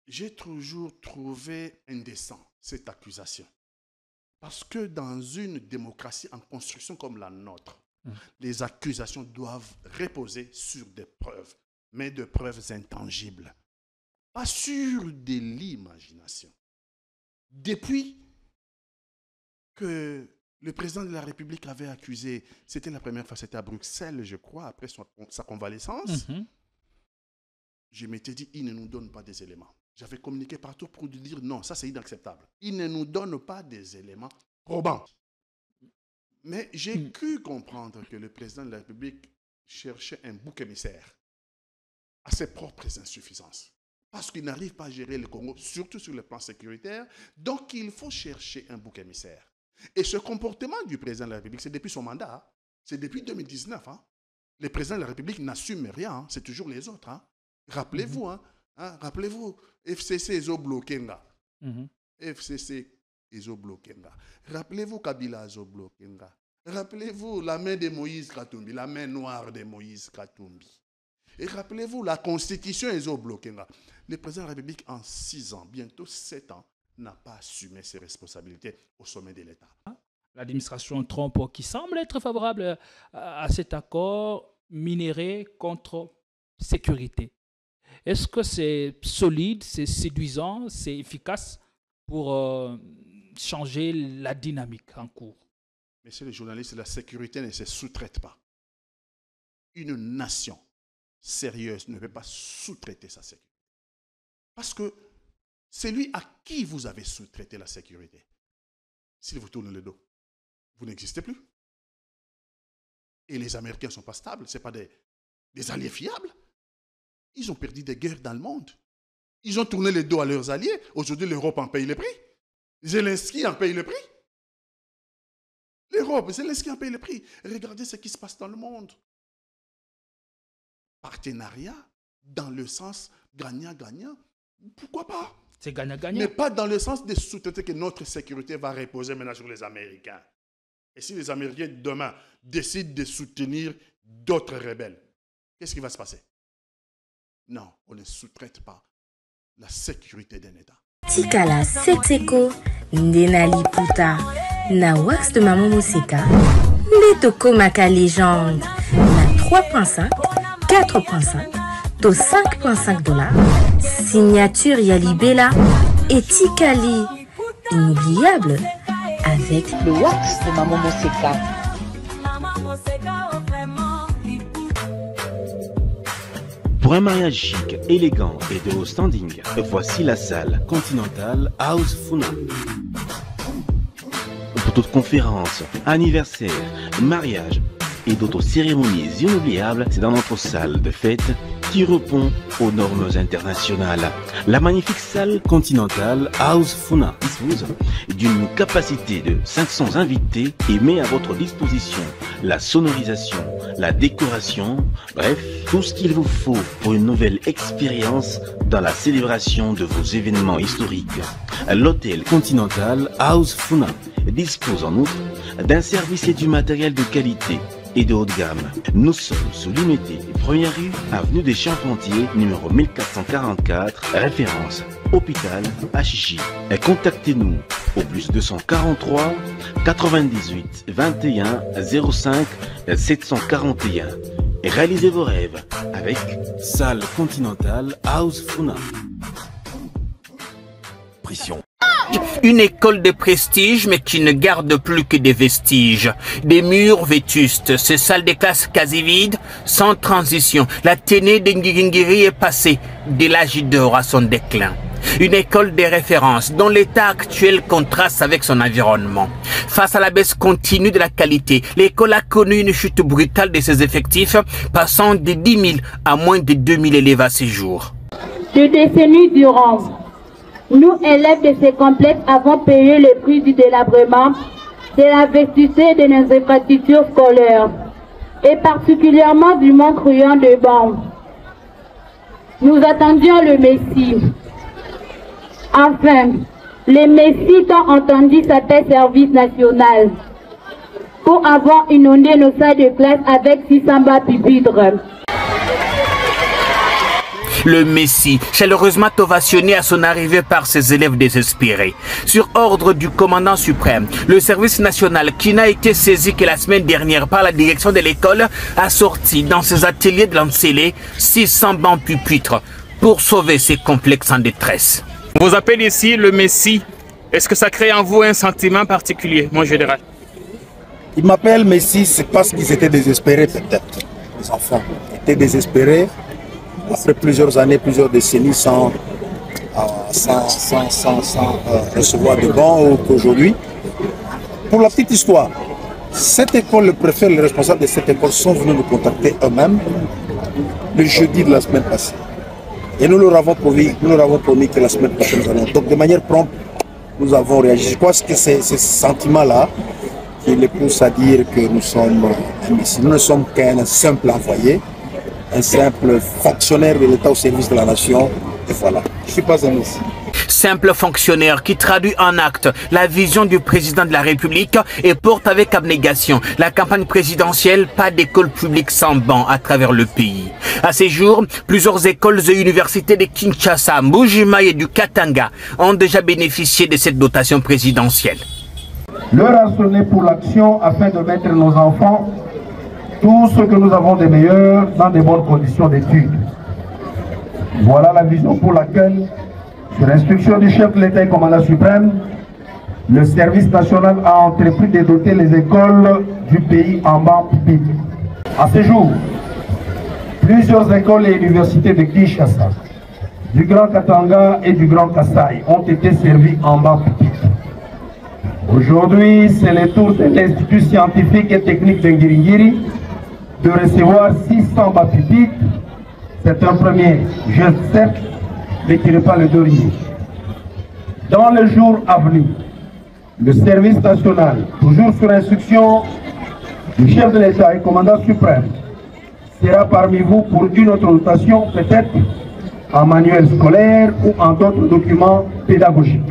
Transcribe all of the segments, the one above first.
j'ai toujours trouvé indécent cette accusation. Parce que dans une démocratie en construction comme la nôtre, les accusations doivent reposer sur des preuves, mais de preuves intangibles, pas sur de l'imagination. Depuis que le président de la République avait accusé, c'était la première fois, c'était à Bruxelles, je crois, après sa convalescence, je m'étais dit, il ne nous donne pas des éléments. J'avais communiqué partout pour lui dire, non, ça c'est inacceptable. Il ne nous donne pas des éléments probants. Mais j'ai cru comprendre que le président de la République cherchait un bouc émissaire à ses propres insuffisances. Parce qu'il n'arrive pas à gérer le Congo, surtout sur le plan sécuritaire. Donc, il faut chercher un bouc émissaire. Et ce comportement du président de la République, c'est depuis son mandat. C'est depuis 2019. Le président de la République n'assume rien. C'est toujours les autres. Rappelez-vous. Rappelez-vous. FCC Ezo Blokenga. FCC Ezo Blokenga. Rappelez-vous Kabila Ezo Blokenga. Rappelez-vous la main de Moïse Katumbi, la main noire de Moïse Katumbi. Et rappelez-vous la constitution Ezo Blokenga. Le président de la République, en 6 ans, bientôt 7 ans, n'a pas assumé ses responsabilités au sommet de l'État. L'administration Trump qui semble être favorable à cet accord minéré contre sécurité. Est-ce que c'est solide, c'est séduisant, c'est efficace pour changer la dynamique en cours? Messieurs les journalistes, la sécurité ne se sous-traite pas. Une nation sérieuse ne peut pas sous-traiter sa sécurité. Parce que c'est lui à qui vous avez sous-traité la sécurité. S'il vous tourne le dos, vous n'existez plus. Et les Américains ne sont pas stables, ce ne sont pas des alliés fiables. Ils ont perdu des guerres dans le monde. Ils ont tourné le dos à leurs alliés. Aujourd'hui, l'Europe en paye le prix. Zelensky en paye le prix. L'Europe, Zelensky en paye le prix. Regardez ce qui se passe dans le monde. Partenariat dans le sens gagnant-gagnant. Pourquoi pas? C'est gagnant-gagnant. Mais pas dans le sens de sous-traiter que notre sécurité va reposer maintenant sur les Américains. Et si les Américains, demain, décident de soutenir d'autres rebelles, qu'est-ce qui va se passer? Non, on ne sous-traite pas la sécurité d'un État. Tikala Setseko, Ndenali Puta, na wax de Maman Moseka, Netoko Maka Légende, na 3.5, 4.5, to 5.5 $, signature Yalibela et Tikali, inoubliable, avec le wax de Maman Moseka. Pour un mariage chic, élégant et de haut standing, voici la salle Continental House Funa. Pour toute conférence, anniversaire, mariage et d'autres cérémonies inoubliables, c'est dans notre salle de fête qui répond aux normes internationales. La magnifique salle Continental House Funa dispose d'une capacité de 500 invités et met à votre disposition la sonorisation, la décoration, bref, tout ce qu'il vous faut pour une nouvelle expérience dans la célébration de vos événements historiques. L'hôtel Continental House Funa dispose en outre d'un service et du matériel de qualité et de haut de gamme. Nous sommes sous l'unité 1er rue, avenue des Charpentiers, numéro 1444, référence hôpital HJ. Contactez-nous au plus 243 98 21 05 741 et réalisez vos rêves avec Salle Continental House Funa. Pression. Une école de prestige mais qui ne garde plus que des vestiges. Des murs vétustes, ces salles de classe quasi vides, sans transition. La ténée de Ngingiri est passée de l'âge d'or à son déclin. Une école de référence dont l'état actuel contraste avec son environnement. Face à la baisse continue de la qualité, l'école a connu une chute brutale de ses effectifs, passant de 10 000 à moins de 2 000 élèves à ce jour. Des décennies durant, nous, élèves de ces complexes, avons payé le prix du délabrement, de l'investissement de nos infrastructures scolaires, et particulièrement du manque criant de bancs. Nous attendions le Messie. Enfin, le Messie tant entendu s'appelle service national pour avoir inondé nos salles de classe avec 600 bas pupitres. Le Messie, chaleureusement ovationné à son arrivée par ses élèves désespérés. Sur ordre du commandant suprême, le service national, qui n'a été saisi que la semaine dernière par la direction de l'école, a sorti dans ses ateliers de Lancélé 600 bancs pupitres pour sauver ces complexes en détresse. On vous appelle ici le Messie. Est-ce que ça crée en vous un sentiment particulier, mon général? Ils m'appellent Messie, c'est parce qu'ils étaient désespérés peut-être. Les enfants étaient désespérés après plusieurs années, plusieurs décennies sans recevoir de bancs ou qu'aujourd'hui. Pour la petite histoire, cette école, le préfet, les responsables de cette école sont venus nous contacter eux-mêmes le jeudi de la semaine passée. Et nous leur avons promis que la semaine prochaine, nous allons. Donc de manière prompte, nous avons réagi. Je crois que c'est ce sentiment-là qui les pousse à dire que nous sommes imbéciles. Nous ne sommes qu'un simple envoyé, un simple fonctionnaire de l'État au service de la nation. Et voilà, je ne suis pas imbécile. Simple fonctionnaire qui traduit en acte la vision du président de la République et porte avec abnégation la campagne présidentielle « Pas d'école publique sans banc » à travers le pays. À ces jours, plusieurs écoles et universités de Kinshasa, Mbuji-Mayi et du Katanga ont déjà bénéficié de cette dotation présidentielle. L'heure a sonné pour l'action afin de mettre nos enfants, tout ce que nous avons de meilleur, dans de bonnes conditions d'études. Voilà la vision pour laquelle, sur instruction du chef de l'État et commandant suprême, le service national a entrepris de doter les écoles du pays en bancs pupitres. À ce jour, plusieurs écoles et universités de Kinshasa, du Grand Katanga et du Grand Kasaï ont été servies en bancs pupitres. Aujourd'hui, c'est le tour de l'Institut scientifique et technique de Ngiringiri de recevoir 600 bancs pupitres. C'est un premier geste, certes, mais qui n'est pas le dernier. Dans les jours à venir, le service national, toujours sur instruction du chef de l'État et commandant suprême, sera parmi vous pour une autre dotation, peut-être en manuel scolaire ou en d'autres documents pédagogiques.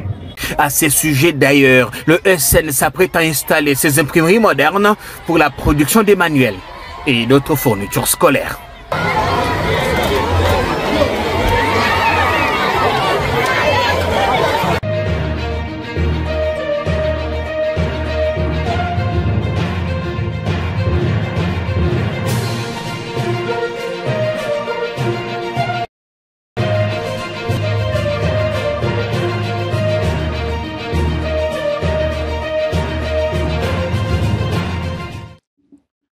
À ces sujets d'ailleurs, le SN s'apprête à installer ses imprimeries modernes pour la production des manuels et d'autres fournitures scolaires.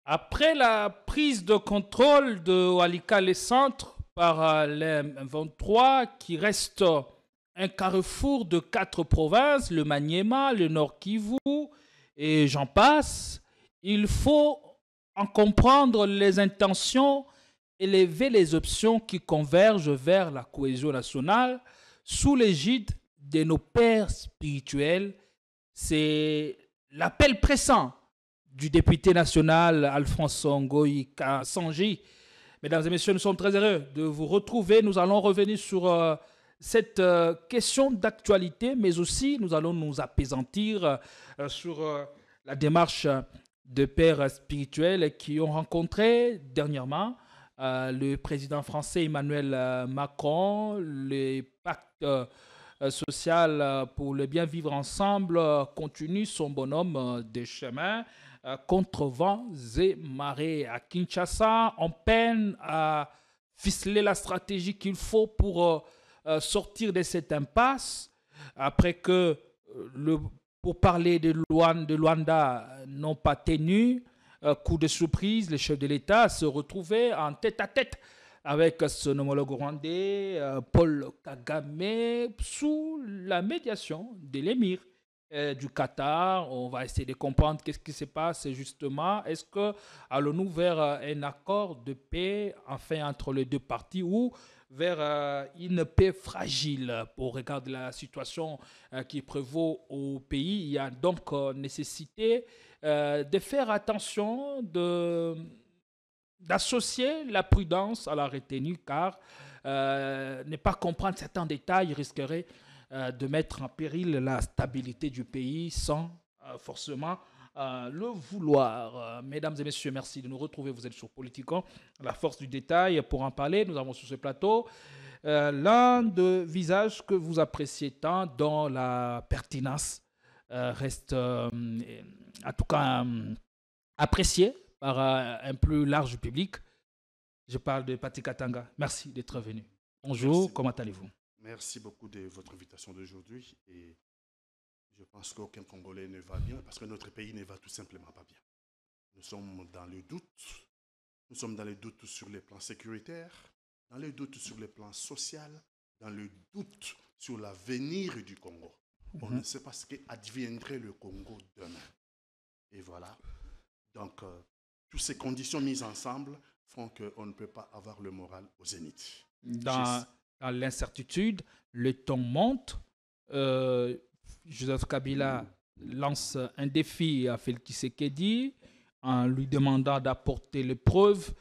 Après la prise de contrôle de Walikale Centre par les M23, qui reste un carrefour de 4 provinces, le Maniema, le Nord Kivu et j'en passe, il faut en comprendre les intentions, élever les options qui convergent vers la cohésion nationale sous l'égide de nos pères spirituels. C'est l'appel pressant du député national Alphonse Ngoyi Kassanji. Mesdames et messieurs, nous sommes très heureux de vous retrouver. Nous allons revenir sur cette question d'actualité, mais aussi nous allons nous apaisantir sur la démarche de pères spirituels qui ont rencontré dernièrement le président français Emmanuel Macron, le pacte social pour le bien vivre ensemble continue son bonhomme de chemin contre vents et marées. À Kinshasa, on peine à ficeler la stratégie qu'il faut pour sortir de cette impasse après que pour parler de Luanda n'ont pas tenu. Coup de surprise, le chef de l'État se retrouvait en tête-à-tête avec son homologue rwandais, Paul Kagame, sous la médiation de l'émir du Qatar. On va essayer de comprendre qu'est-ce qui se passe justement. Est-ce que allons-nous vers un accord de paix enfin entre les deux parties ou vers une paix fragile au regard de la situation qui prévaut au pays? Il y a donc nécessité de faire attention, d'associer la prudence à la retenue, car ne pas comprendre certains détails risquerait de mettre en péril la stabilité du pays sans forcément le vouloir. Mesdames et messieurs, merci de nous retrouver. Vous êtes sur Politikon, la force du détail. Pour en parler, nous avons sur ce plateau l'un des visages que vous appréciez tant dont la pertinence reste en tout cas appréciée par un plus large public. Je parle de Patrick Katanga. Merci d'être venu. Bonjour, Merci. Comment allez-vous? Merci beaucoup de votre invitation d'aujourd'hui. Et je pense qu'aucun Congolais ne va bien parce que notre pays ne va tout simplement pas bien. Nous sommes dans le doute. Nous sommes dans le doute sur les plans sécuritaires, dans le doute sur le plan social, dans le doute sur l'avenir du Congo. On ne sait pas ce qu'adviendrait le Congo demain. Et voilà. Donc, toutes ces conditions mises ensemble font qu'on ne peut pas avoir le moral au zénith. Dans l'incertitude, le ton monte. Joseph Kabila lance un défi à Félix Tshisekedi en lui demandant d'apporter les preuves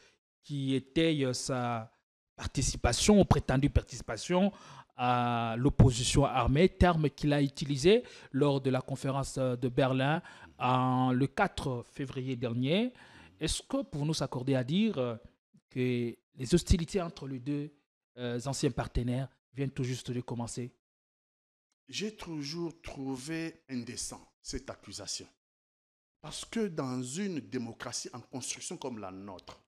qui étayent sa participation, prétendue participation à l'opposition armée, terme qu'il a utilisé lors de la conférence de Berlin le 4 février dernier. Est-ce que pour nous s'accorder à dire que les hostilités entre les deux anciens partenaires viennent tout juste de commencer? J'ai toujours trouvé indécent cette accusation. Parce que dans une démocratie en construction comme la nôtre,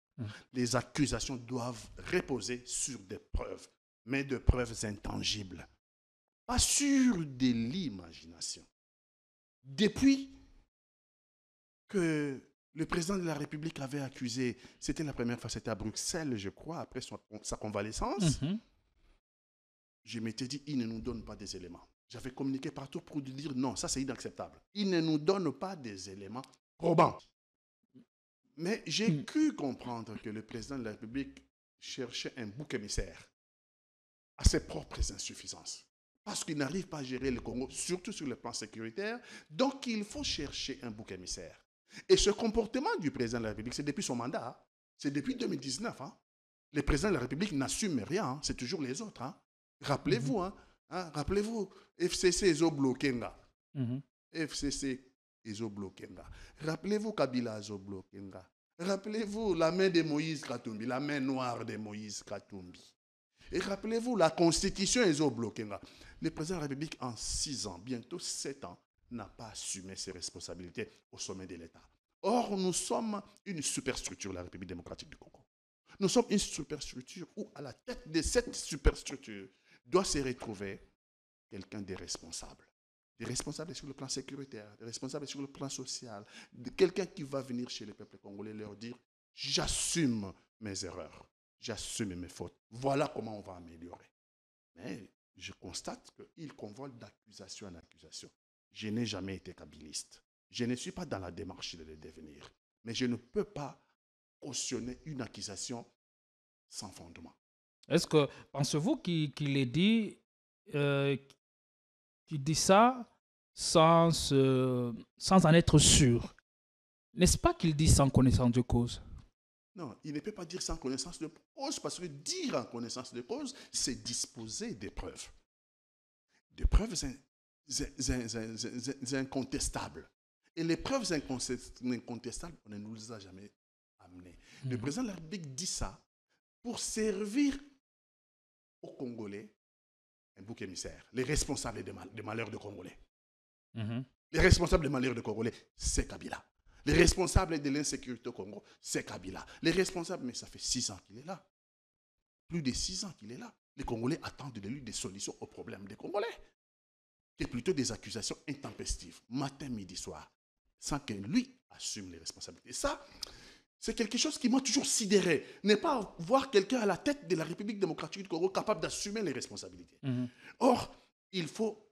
les accusations doivent reposer sur des preuves, mais de preuves intangibles, pas sur de l'imagination. Depuis que le président de la République avait accusé, c'était la première fois, c'était à Bruxelles, je crois, après sa convalescence, je m'étais dit, il ne nous donne pas des éléments. J'avais communiqué partout pour lui dire non, ça c'est inacceptable. Il ne nous donne pas des éléments probants. Mais j'ai cru comprendre que le président de la République cherchait un bouc émissaire à ses propres insuffisances. Parce qu'il n'arrive pas à gérer le Congo, surtout sur le plan sécuritaire. Donc il faut chercher un bouc émissaire. Et ce comportement du président de la République, c'est depuis son mandat. Hein. C'est depuis 2019. Hein. Le président de la République n'assume rien. Hein. C'est toujours les autres. Hein. Rappelez-vous, rappelez-vous, FCC Ezoblokenga. FCC Ezoblokenga. Rappelez-vous Kabila Ezoblokenga. Rappelez-vous la main de Moïse Katumbi, la main noire de Moïse Katumbi. Et rappelez-vous la constitution Ezoblokenga. Le président de la République, en 6 ans, bientôt 7 ans, n'a pas assumé ses responsabilités au sommet de l'État. Or, nous sommes une superstructure, la République démocratique du Congo. Nous sommes une superstructure où, à la tête de cette superstructure, doit se retrouver quelqu'un de responsable. Des responsables sur le plan sécuritaire, des responsables sur le plan social, quelqu'un qui va venir chez les peuples congolais et leur dire « J'assume mes erreurs, j'assume mes fautes, voilà comment on va améliorer. » Mais je constate qu'il convole d'accusation en accusation. Je n'ai jamais été kabiliste. Je ne suis pas dans la démarche de le devenir. Mais je ne peux pas cautionner une accusation sans fondement. Est-ce que, pensez-vous qu'il ait dit, qu'il dit ça sans en être sûr? N'est-ce pas qu'il dit sans connaissance de cause? Non, il ne peut pas dire sans connaissance de cause, parce que dire en connaissance de cause, c'est disposer des preuves. Des preuves incontestables. Et les preuves incontestables, on ne nous les a jamais amenées. Le président de la République dit ça pour servir aux Congolais un bouc émissaire. Les responsables des malheurs des Congolais. Les responsables des malheurs des Congolais, c'est Kabila. Les responsables de l'insécurité au Congo, c'est Kabila. Les responsables, mais ça fait 6 ans qu'il est là. Plus de 6 ans qu'il est là. Les Congolais attendent de lui des solutions aux problèmes des Congolais. Et plutôt des accusations intempestives, matin, midi, soir, sans que lui assume les responsabilités. Ça, c'est quelque chose qui m'a toujours sidéré. Ne pas voir quelqu'un à la tête de la République démocratique du Congo capable d'assumer les responsabilités. Or, il faut,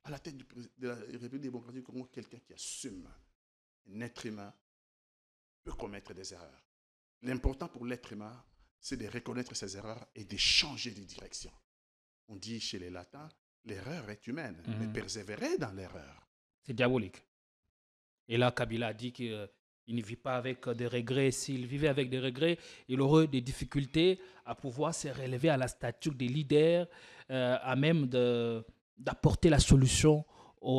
à la tête de la République démocratique du Congo, quelqu'un qui assume. Un être humain peut commettre des erreurs. L'important pour l'être humain, c'est de reconnaître ses erreurs et de changer de direction. On dit chez les Latins, l'erreur est humaine, mais persévérer dans l'erreur. C'est diabolique. Et là, Kabila a dit qu'il ne vit pas avec des regrets. S'il vivait avec des regrets, il aurait des difficultés à pouvoir se relever à la stature des leaders, à même d'apporter la solution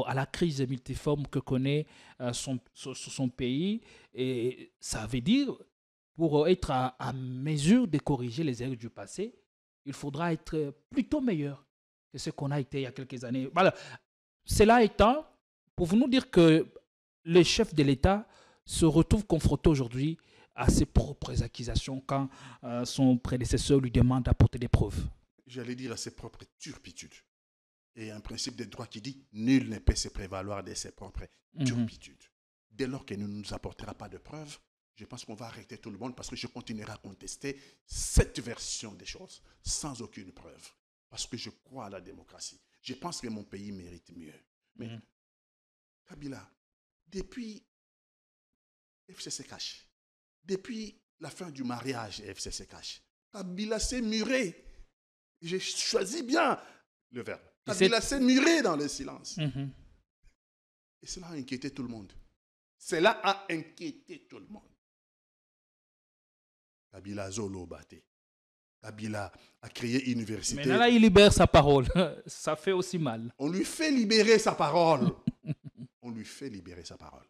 à la crise multiforme que connaît son pays. Et ça veut dire, pour être à mesure de corriger les erreurs du passé, il faudra être plutôt meilleur que ce qu'on a été il y a quelques années. Voilà. Cela étant, pour nous dire que le chef de l'État se retrouve confronté aujourd'hui à ses propres accusations quand son prédécesseur lui demande d'apporter des preuves. J'allais dire à ses propres turpitudes. Et un principe de droit qui dit « Nul ne peut se prévaloir de ses propres turpitudes ». Dès lors qu'il ne nous apportera pas de preuves, je pense qu'on va arrêter tout le monde parce que je continuerai à contester cette version des choses sans aucune preuve. Parce que je crois à la démocratie. Je pense que mon pays mérite mieux. Mais Kabila, depuis FCC Cash, depuis la fin du mariage FCC Cash, Kabila s'est muré. J'ai choisi bien le verbe. Kabila s'est muré dans le silence. Et cela a inquiété tout le monde. Cela a inquiété tout le monde. Kabila Zolo Baté. Kabila a créé une université. Mais là, il libère sa parole. Ça fait aussi mal. On lui fait libérer sa parole. On lui fait libérer sa parole.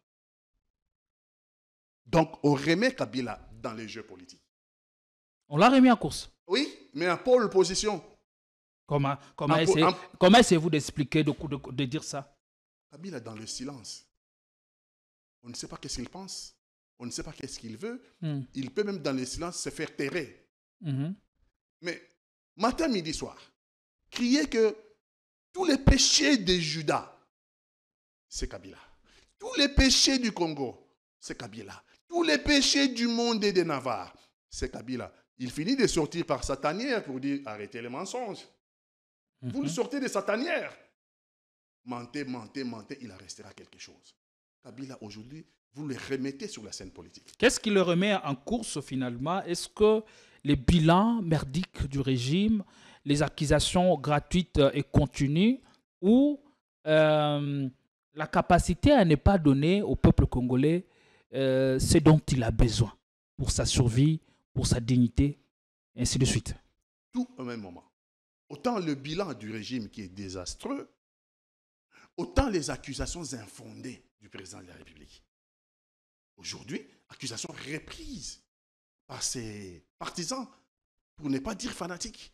Donc, on remet Kabila dans les jeux politiques. On l'a remis en course. Oui, mais en pole position. Comment essayez-vous d'expliquer, de dire ça? Kabila dans le silence. On ne sait pas qu'est-ce qu'il pense. On ne sait pas qu'est-ce qu'il veut. Il peut même dans le silence se faire terrer. Mais matin, midi, soir, crier que tous les péchés de Judas, c'est Kabila. Tous les péchés du Congo, c'est Kabila. Tous les péchés du monde et de Navarre, c'est Kabila. Il finit de sortir par sa tanière pour dire arrêtez les mensonges. Vous le sortez de sa tanière. Mentez, mentez, mentez, il en restera quelque chose. Kabila, aujourd'hui, vous le remettez sur la scène politique. Qu'est-ce qui le remet en course finalement? Est-ce que les bilans merdiques du régime, les accusations gratuites et continues, ou la capacité à ne pas donner au peuple congolais ce dont il a besoin pour sa survie, pour sa dignité, et ainsi de suite? Tout au même moment. Autant le bilan du régime qui est désastreux, autant les accusations infondées du président de la République. Aujourd'hui, accusations reprises par ses partisans, pour ne pas dire fanatiques.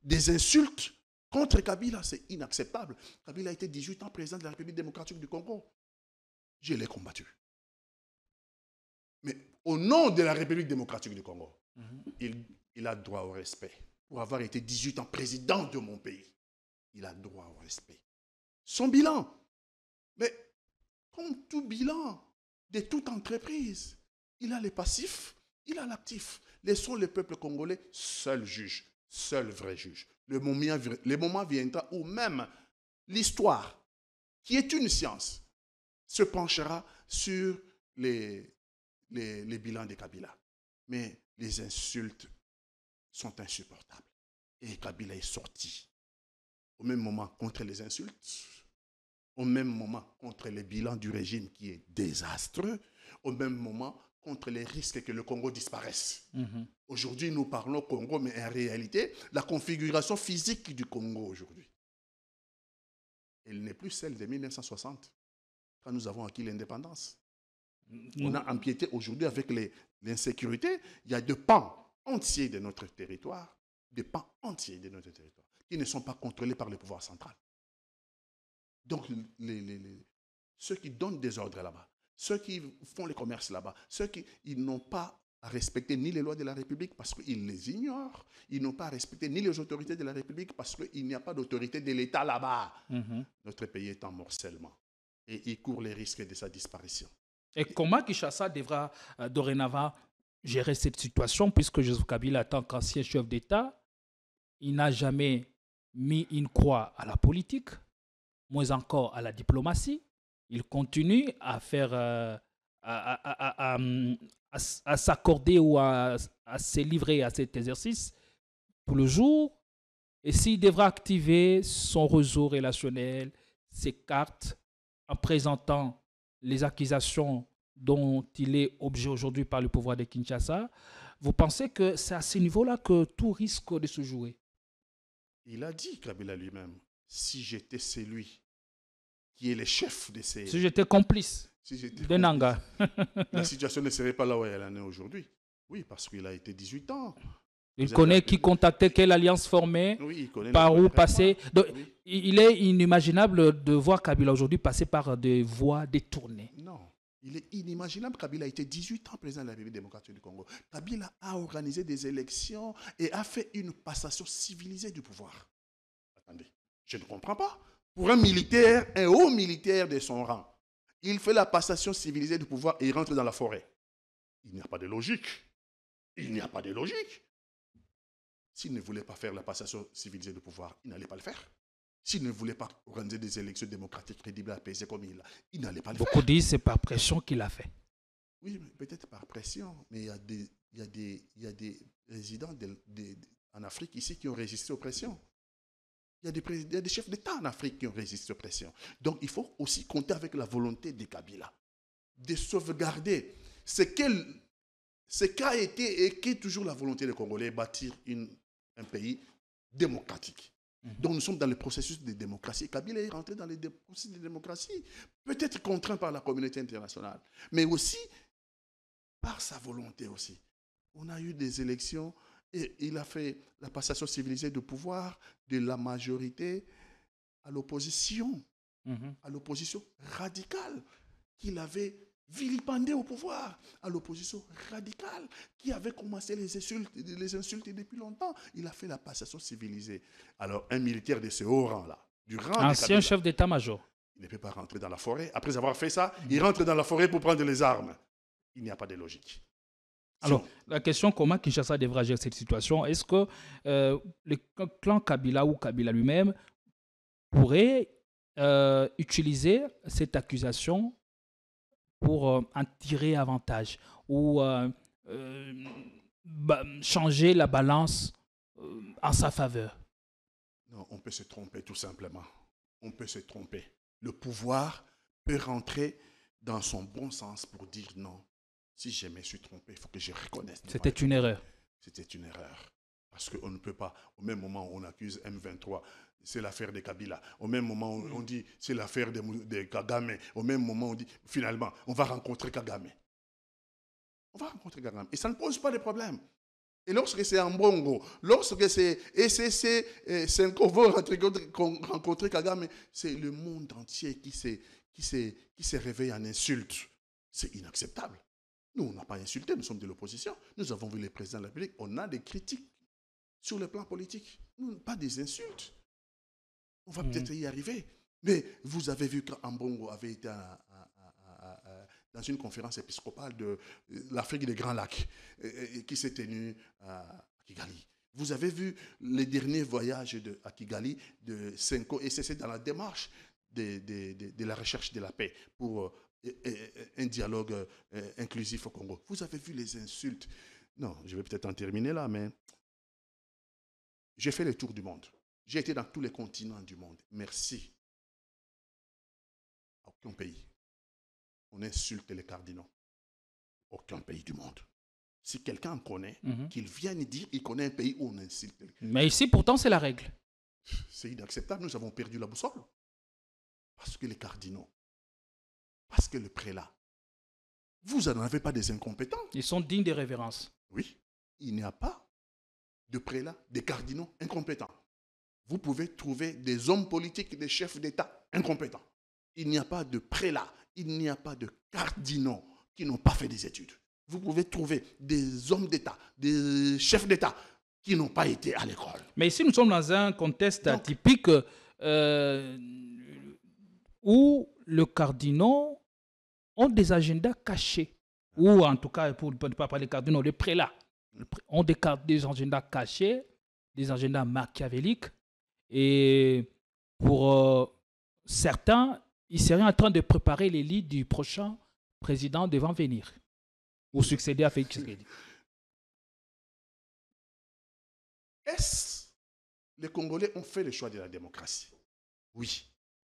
Des insultes contre Kabila, c'est inacceptable. Kabila a été 18 ans président de la République démocratique du Congo. Je l'ai combattu. Mais au nom de la République démocratique du Congo, il a droit au respect. Pour avoir été 18 ans président de mon pays, il a droit au respect. Son bilan, mais comme tout bilan de toute entreprise, il a les passifs, il a l'actif. Laissons le peuple congolais seul juge, seul vrai juge. Le moment viendra où même l'histoire, qui est une science, se penchera sur les bilans de Kabila. Mais les insultes sont insupportables. Et Kabila est sorti au même moment contre les insultes, au même moment contre les bilans du régime qui est désastreux, au même moment contre les risques que le Congo disparaisse. Aujourd'hui, nous parlons Congo, mais en réalité, la configuration physique du Congo aujourd'hui, elle n'est plus celle de 1960, quand nous avons acquis l'indépendance. On a empiété aujourd'hui avec l'insécurité. Il y a des pans entiers de notre territoire, qui ne sont pas contrôlés par le pouvoir central. Donc, ceux qui donnent des ordres là-bas, ceux qui font le commerce là-bas, ils n'ont pas à respecter ni les lois de la République parce qu'ils les ignorent, ils n'ont pas à respecter ni les autorités de la République parce qu'il n'y a pas d'autorité de l'État là-bas. Notre pays est en morcellement et il court les risques de sa disparition. Et comment Kinshasa devra dorénavant gérer cette situation, puisque Joseph Kabila, en tant qu'ancien chef d'État, il n'a jamais mis une croix à la politique, moins encore à la diplomatie. Il continue à faire, à s'accorder ou à se livrer à cet exercice tout le jour. Et s'il devra activer son réseau relationnel, ses cartes, en présentant les accusations dont il est objet aujourd'hui par le pouvoir de Kinshasa, vous pensez que c'est à ce niveau-là que tout risque de se jouer? Il a dit, Kabila lui-même, si j'étais celui qui est le chef de ces... Si j'étais complice de Nanga. La situation ne serait pas là où elle en est aujourd'hui. Oui, parce qu'il a été 18 ans Il connaît qui contactait, quelle alliance formée, Oui, il connaît par où passer. Donc, Oui. il est inimaginable de voir Kabila aujourd'hui passer par des voies détournées. Non, il est inimaginable. Kabila a été 18 ans président de la République démocratique du Congo. Kabila a organisé des élections et a fait une passation civilisée du pouvoir. Attendez, je ne comprends pas. Pour un militaire, un haut militaire de son rang, il fait la passation civilisée du pouvoir et il rentre dans la forêt. Il n'y a pas de logique. Il n'y a pas de logique. S'il ne voulait pas faire la passation civilisée du pouvoir, il n'allait pas le faire. S'il ne voulait pas organiser des élections démocratiques crédibles, apaisées comme il n'allait pas le faire. Beaucoup disent que c'est par pression qu'il a fait. Oui, peut-être par pression, mais il y a des résidents en Afrique ici qui ont résisté aux pressions. Il y a des chefs d'État en Afrique qui ont résisté aux pressions. Donc il faut aussi compter avec la volonté de Kabila de sauvegarder ce qu'a été et qui est toujours la volonté des Congolais, bâtir un pays démocratique. Donc nous sommes dans le processus de démocratie. Kabila est rentré dans le processus de démocratie, peut-être contraint par la communauté internationale, mais aussi par sa volonté aussi. On a eu des élections et il a fait la passation civilisée de pouvoir de la majorité à l'opposition radicale qu'il avait vilipendé au pouvoir, à l'opposition radicale qui avait commencé les insultes depuis longtemps. Il a fait la passation civilisée. Alors, un militaire de ce haut rang-là, du rang ancien chef d'état-major, il ne peut pas rentrer dans la forêt. Après avoir fait ça, il rentre dans la forêt pour prendre les armes. Il n'y a pas de logique. Alors, la question, comment Kinshasa devra gérer cette situation? Est-ce que le clan Kabila ou Kabila lui-même pourrait utiliser cette accusation pour en tirer avantage ou changer la balance en sa faveur? Non, on peut se tromper tout simplement. On peut se tromper. Le pouvoir peut rentrer dans son bon sens pour dire non. Si je me suis trompé, il faut que je reconnaisse. C'était une erreur. C'était une erreur. Parce qu'on ne peut pas, au même moment où on accuse M23, c'est l'affaire de Kabila. Au même moment où on dit c'est l'affaire de Kagame. Au même moment où on dit finalement, on va rencontrer Kagame. On va rencontrer Kagame. Et ça ne pose pas de problème. Et lorsque c'est Ambongo, lorsque c'est ECC, Senko vont rencontrer Kagame, c'est le monde entier qui se réveille en insulte. C'est inacceptable. Nous, on n'a pas insulté, nous sommes de l'opposition. Nous avons vu les présidents de la République, on a des critiques sur le plan politique. Nous, pas des insultes. On va peut-être y arriver. Mais vous avez vu qu'Ambongo avait été dans une conférence épiscopale de l'Afrique des Grands Lacs qui s'est tenue à Kigali. Vous avez vu les derniers voyages à Kigali de Senko, et c'est dans la démarche de la recherche de la paix pour un dialogue inclusif au Congo. Vous avez vu les insultes. Non, je vais peut-être en terminer là, mais j'ai fait le tour du monde. J'ai été dans tous les continents du monde. Merci. Aucun pays. On insulte les cardinaux. Aucun pays du monde. Si quelqu'un en connaît, qu'il vienne dire qu'il connaît un pays où on insulte. Mais ici, pourtant, c'est la règle. C'est inacceptable. Nous avons perdu la boussole. Parce que les cardinaux, parce que le prélat, vous n'en avez pas des incompétents. Ils sont dignes de révérence. Oui. Il n'y a pas de prélats, des cardinaux incompétents. Vous pouvez trouver des hommes politiques, des chefs d'État incompétents. Il n'y a pas de prélats, il n'y a pas de cardinaux qui n'ont pas fait des études. Vous pouvez trouver des hommes d'État, des chefs d'État qui n'ont pas été à l'école. Mais ici, nous sommes dans un contexte atypique où les cardinaux ont des agendas cachés. Ou en tout cas, pour ne pas parler des cardinaux, les prélats ont des agendas cachés, des agendas machiavéliques. Et pour certains, ils seraient en train de préparer l'élite du prochain président devant venir ou succéder à Félix Tshisekedi. Est-ce que les Congolais ont fait le choix de la démocratie? Oui.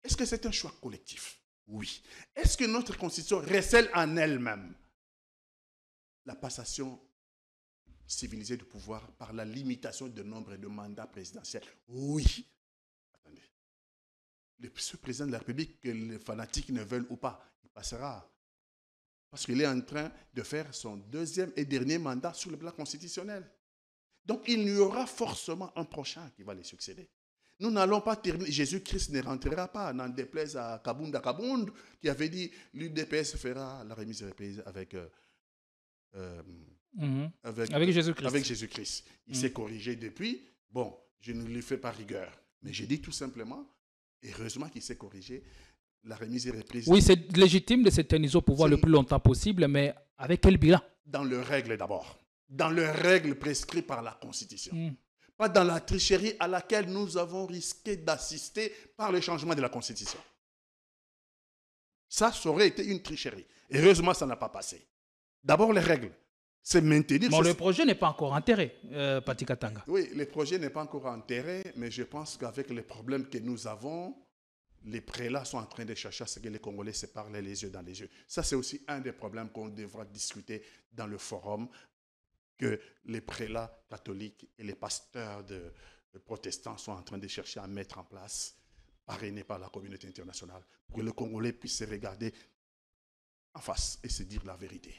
Est-ce que c'est un choix collectif? Oui. Est-ce que notre constitution recèle en elle-même la passation civilisée du pouvoir par la limitation du nombre de mandats présidentiels? Oui. Attendez. Ce président de la République, que les fanatiques ne veulent ou pas, il passera. Parce qu'il est en train de faire son deuxième et dernier mandat sur le plan constitutionnel. Donc, il y aura forcément un prochain qui va les succéder. Nous n'allons pas terminer. Jésus-Christ ne rentrera pas, n'en déplaise à Kabounda Kabound, qui avait dit l'UDPS fera la remise des reprise avec Jésus-Christ. Avec Jésus-Christ. Il s'est corrigé depuis. Bon, je ne lui fais pas rigueur. Mais j'ai dit tout simplement, heureusement qu'il s'est corrigé, la remise des reprises. Oui, c'est légitime de s'éterniser au pouvoir le plus longtemps possible, mais avec quel bilan? Dans leurs règles d'abord. Dans leurs règles prescrites par la Constitution. Pas dans la tricherie à laquelle nous avons risqué d'assister par le changement de la Constitution. Ça aurait été une tricherie. Heureusement, ça n'a pas passé. D'abord, les règles. C'est maintenir... Bon, le projet n'est pas encore enterré, Pati Katanga. Oui, le projet n'est pas encore enterré, mais je pense qu'avec les problèmes que nous avons, les prélats sont en train de chercher à ce que les Congolais se parlent les yeux dans les yeux. Ça, c'est aussi un des problèmes qu'on devra discuter dans le forum, que les prélats catholiques et les pasteurs de protestants sont en train de chercher à mettre en place, parrainés par la communauté internationale, pour que les Congolais puissent se regarder en face et se dire la vérité.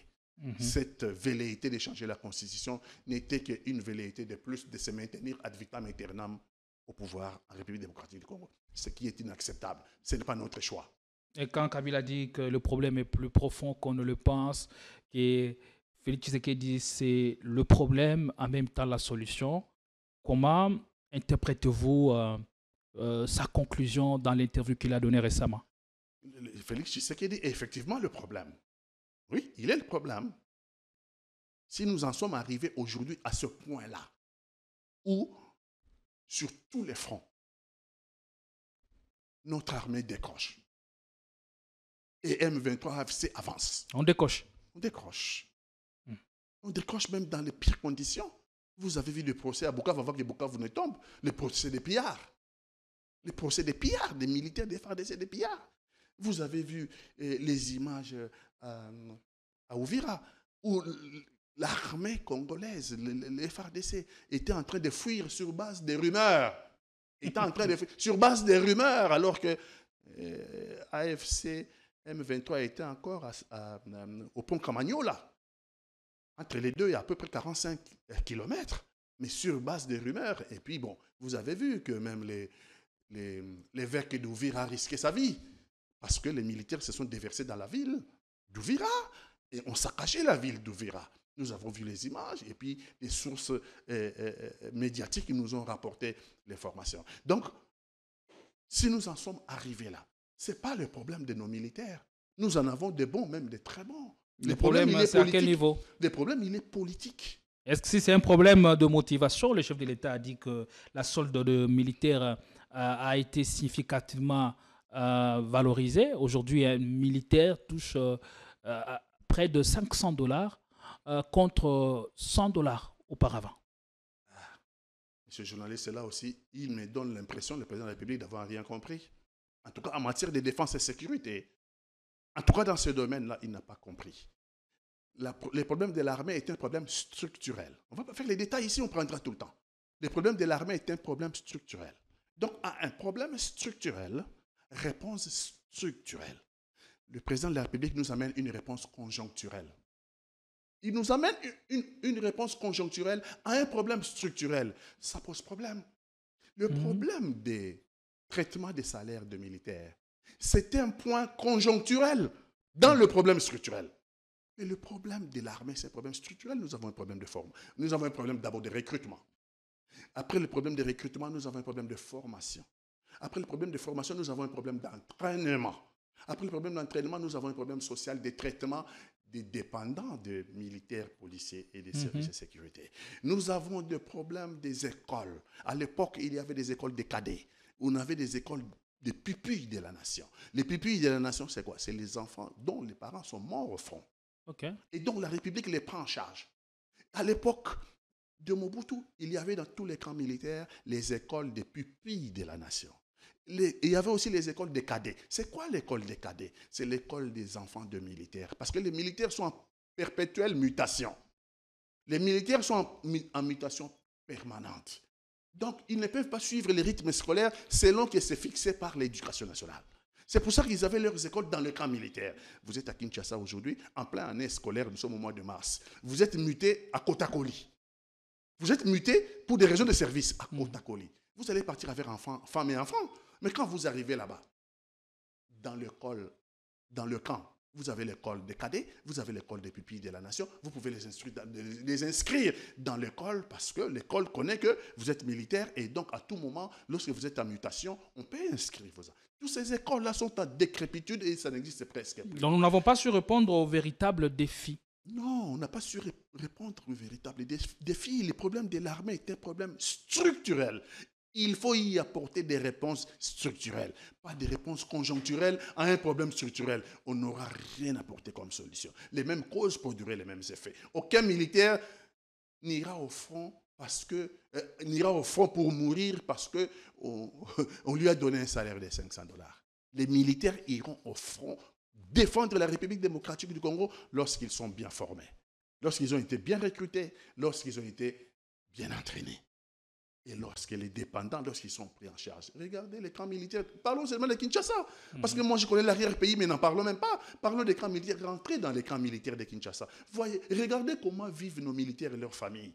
Cette velléité de changer la Constitution n'était qu'une velléité de plus de se maintenir ad vitam aeternam au pouvoir en République démocratique du Congo, ce qui est inacceptable. Ce n'est pas notre choix. Et quand Kabila dit que le problème est plus profond qu'on ne le pense, que Félix Tshisekedi c'est le problème, en même temps la solution, comment interprétez-vous sa conclusion dans l'interview qu'il a donnée récemment? Félix Tshisekedi est effectivement le problème. Oui, il est le problème. Si nous en sommes arrivés aujourd'hui à ce point-là, où sur tous les fronts, notre armée décroche et M23 AFC avance. On décoche. On décroche. On décroche même dans les pires conditions. Vous avez vu le procès à Bukavu avant que Bukavu ne tombe, le procès des pillards. Le procès des pillards, des militaires, des FARDC, des pillards. Vous avez vu les images à Uvira, où l'armée congolaise, les FARDC, était en train de fuir sur base des rumeurs. Sur base des rumeurs, alors que AFC M23 était encore au pont Camagnola. Entre les deux, il y a à peu près 45 kilomètres, mais sur base des rumeurs. Et puis, bon, vous avez vu que même l'évêque d'Uvira a risqué sa vie, parce que les militaires se sont déversés dans la ville d'Uvira et ont saccagé la ville d'Uvira. Nous avons vu les images et puis les sources médiatiques nous ont rapporté l'information. Donc, si nous en sommes arrivés là, ce n'est pas le problème de nos militaires. Nous en avons des bons, même des très bons. Le problème, c'est à quel niveau? Le problème, il est politique. Est-ce que si c'est un problème de motivation, le chef de l'État a dit que la solde de militaires a été significativement valorisée. Aujourd'hui, un militaire touche près de $500 contre $100 auparavant. Monsieur le journaliste, là aussi, il me donne l'impression, le président de la République, d'avoir rien compris. En tout cas, en matière de défense et sécurité. En tout cas, dans ce domaine-là, il n'a pas compris. Le problème de l'armée est un problème structurel. On ne va pas faire les détails ici, on prendra tout le temps. Le problème de l'armée est un problème structurel. Donc, à un problème structurel, réponse structurelle. Le président de la République nous amène une réponse conjoncturelle. Il nous amène une réponse conjoncturelle à un problème structurel. Ça pose problème. Le problème des traitements des salaires de militaires, c'est un point conjoncturel dans le problème structurel. Mais le problème de l'armée, c'est un problème structurel. Nous avons un problème de forme. Nous avons un problème d'abord de recrutement. Après le problème de recrutement, nous avons un problème de formation. Après le problème de formation, nous avons un problème d'entraînement. Après le problème d'entraînement, nous avons un problème social de traitement des dépendants de militaires, policiers et des services de sécurité. Nous avons des problèmes des écoles. À l'époque, il y avait des écoles de cadets. On avait des écoles de pupilles de la nation. Les pupilles de la nation, c'est quoi? C'est les enfants dont les parents sont morts au front. Et dont la République les prend en charge. À l'époque de Mobutu, il y avait dans tous les camps militaires les écoles des pupilles de la nation. Il y avait aussi les écoles des cadets. C'est quoi l'école des cadets? C'est l'école des enfants de militaires. Parce que les militaires sont en perpétuelle mutation. Les militaires sont en mutation permanente. Donc, ils ne peuvent pas suivre les rythmes scolaires selon que c'est fixé par l'éducation nationale. C'est pour ça qu'ils avaient leurs écoles dans le camp militaire. Vous êtes à Kinshasa aujourd'hui, en plein année scolaire, nous sommes au mois de mars. Vous êtes muté à Kotakoli. Vous êtes muté pour des raisons de service à Kotakoli. Vous allez partir avec femmes et enfants. Mais quand vous arrivez là-bas, dans le camp, vous avez l'école des cadets, vous avez l'école des pupilles de la nation, vous pouvez les inscrire dans l'école parce que l'école connaît que vous êtes militaire et donc à tout moment, lorsque vous êtes en mutation, on peut inscrire vos enfants. Toutes ces écoles-là sont en décrépitude et ça n'existe presque plus. Donc nous n'avons pas su répondre aux véritables défis. Non, on n'a pas su répondre aux véritables défis. Les problèmes de l'armée étaient un problème structurel. Il faut y apporter des réponses structurelles, pas des réponses conjoncturelles à un problème structurel. On n'aura rien apporté comme solution. Les mêmes causes produiraient les mêmes effets. Aucun militaire n'ira au front pour mourir parce que on lui a donné un salaire de $500. Les militaires iront au front défendre la République démocratique du Congo lorsqu'ils sont bien formés, lorsqu'ils ont été bien recrutés, lorsqu'ils ont été bien entraînés. Et lorsqu'ils sont dépendants, lorsqu'ils sont pris en charge. Regardez les camps militaires. Parlons seulement de Kinshasa. Parce que moi, je connais l'arrière-pays, mais n'en parlons même pas. Parlons des camps militaires. Rentrez dans les camps militaires de Kinshasa. Voyez, regardez comment vivent nos militaires et leurs familles.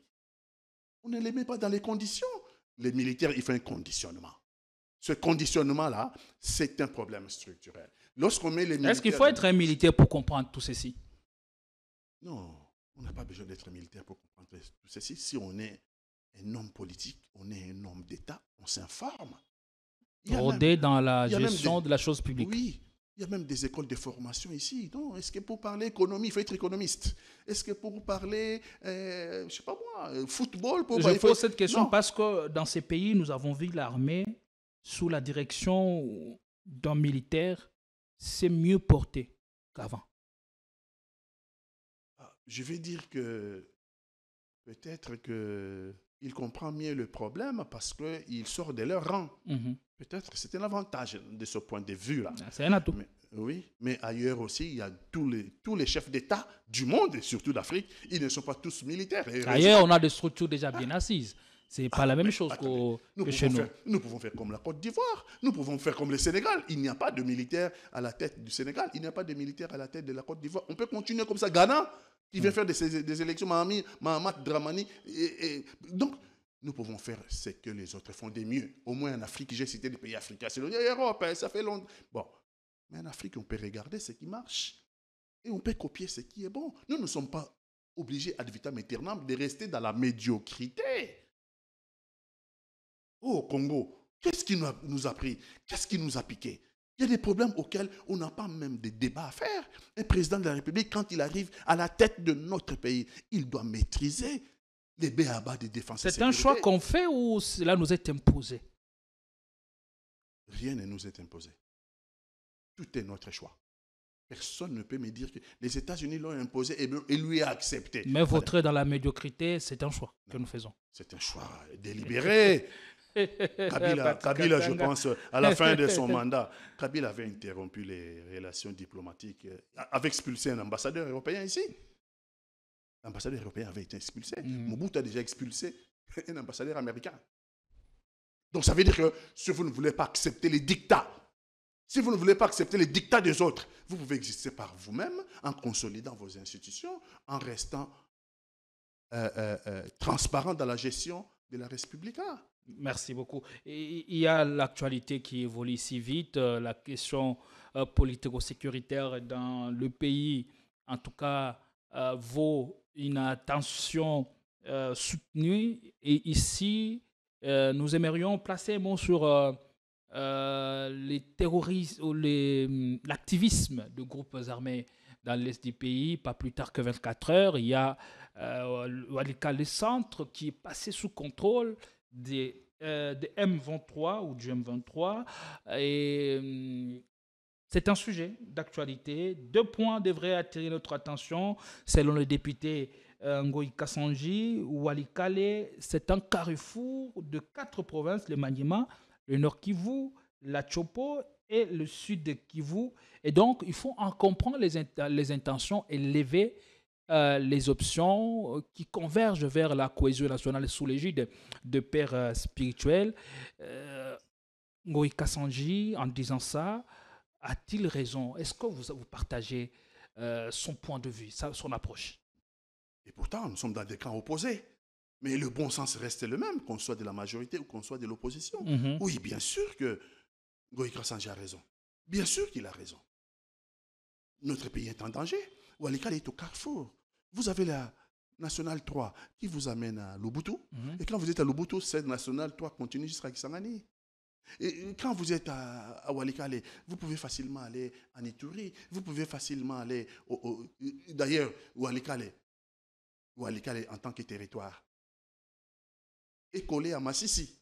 On ne les met pas dans les conditions. Les militaires, il faut un conditionnement. Ce conditionnement-là, c'est un problème structurel. Lorsqu'on met les militaires... Est-ce qu'il faut être un militaire pour comprendre tout ceci? Non, on n'a pas besoin d'être militaire pour comprendre tout ceci. Si on est un homme politique, on est un homme d'État, on s'informe. Rodé dans la gestion de la chose publique. Oui, il y a même des écoles de formation ici. Non, est-ce que pour parler économie, il faut être économiste? Est-ce que pour parler, je ne sais pas moi, football... Je pose cette question parce que dans ces pays, nous avons vu l'armée sous la direction d'un militaire, c'est mieux porté qu'avant. Je vais dire que peut-être qu'il comprend mieux le problème parce qu'il sort de leur rang. Peut-être que c'est un avantage de ce point de vue-là. C'est un atout. Oui, mais ailleurs aussi, il y a tous les chefs d'État du monde, et surtout d'Afrique, ils ne sont pas tous militaires. Ailleurs, on a des structures déjà bien assises. Ce n'est pas la même chose que chez nous. Nous pouvons faire comme la Côte d'Ivoire. Nous pouvons faire comme le Sénégal. Il n'y a pas de militaire à la tête du Sénégal. Il n'y a pas de militaire à la tête de la Côte d'Ivoire. On peut continuer comme ça. Ghana, qui vient faire des élections, Mahamat Dramani. Donc, nous pouvons faire ce que les autres font de mieux. Au moins en Afrique, j'ai cité des pays africains. C'est l'Europe, ça fait longtemps. Bon, mais en Afrique, on peut regarder ce qui marche. Et on peut copier ce qui est bon. Nous ne sommes pas obligés, ad vitam aeternam, de rester dans la médiocrité. Oh, Congo, qu'est-ce qui nous a pris? Qu'est-ce qui nous a piqué? Il y a des problèmes auxquels on n'a pas même de débat à faire. Un président de la République, quand il arrive à la tête de notre pays, il doit maîtriser les b.a.-ba des défenses. C'est un choix qu'on fait ou cela nous est imposé? Rien ne nous est imposé. Tout est notre choix. Personne ne peut me dire que les États-Unis l'ont imposé et lui a accepté. Mais voter dans la médiocrité, c'est un choix que nous faisons. C'est un choix délibéré. Kabila, je pense, à la fin de son mandat, Kabila avait interrompu les relations diplomatiques, avait expulsé un ambassadeur européen ici. L'ambassadeur européen avait été expulsé. Mobutu a déjà expulsé un ambassadeur américain. Donc ça veut dire que si vous ne voulez pas accepter les dictats, si vous ne voulez pas accepter les dictats des autres, vous pouvez exister par vous-même en consolidant vos institutions, en restant transparent dans la gestion de la Res Publica. Merci beaucoup. Et il y a l'actualité qui évolue si vite, la question politico-sécuritaire dans le pays, en tout cas, vaut une attention soutenue. Et ici, nous aimerions placer un mot sur les terroristes ou l'activisme de groupes armés dans l'est du pays. Pas plus tard que 24 heures, il y a le centre qui est passé sous contrôle des M23 ou du M23 et c'est un sujet d'actualité. 2 points devraient attirer notre attention selon le député Ngoï Kassanji. Walikale, c'est un carrefour de 4 provinces, le Maniema, le Nord Kivu, la Chopo et le Sud Kivu, et donc il faut en comprendre les intentions et lever les options qui convergent vers la cohésion nationale sous l'égide de pères spirituels. Ngoï Kassanji, en disant ça, a-t-il raison? Est-ce que vous partagez son point de vue, son approche? Et pourtant, nous sommes dans des camps opposés. Mais le bon sens reste le même, qu'on soit de la majorité ou qu'on soit de l'opposition. Oui, bien sûr que Goïka Sanji a raison. Bien sûr qu'il a raison. Notre pays est en danger. Walikale est au carrefour. Vous avez la Nationale 3 qui vous amène à Lubuntu. Et quand vous êtes à Lubuntu, cette Nationale 3 continue jusqu'à Kisangani. Et quand vous êtes à Walikale, vous pouvez facilement aller en Ituri. Vous pouvez facilement aller d'ailleurs, Walikale en tant que territoire est collé à Massissi.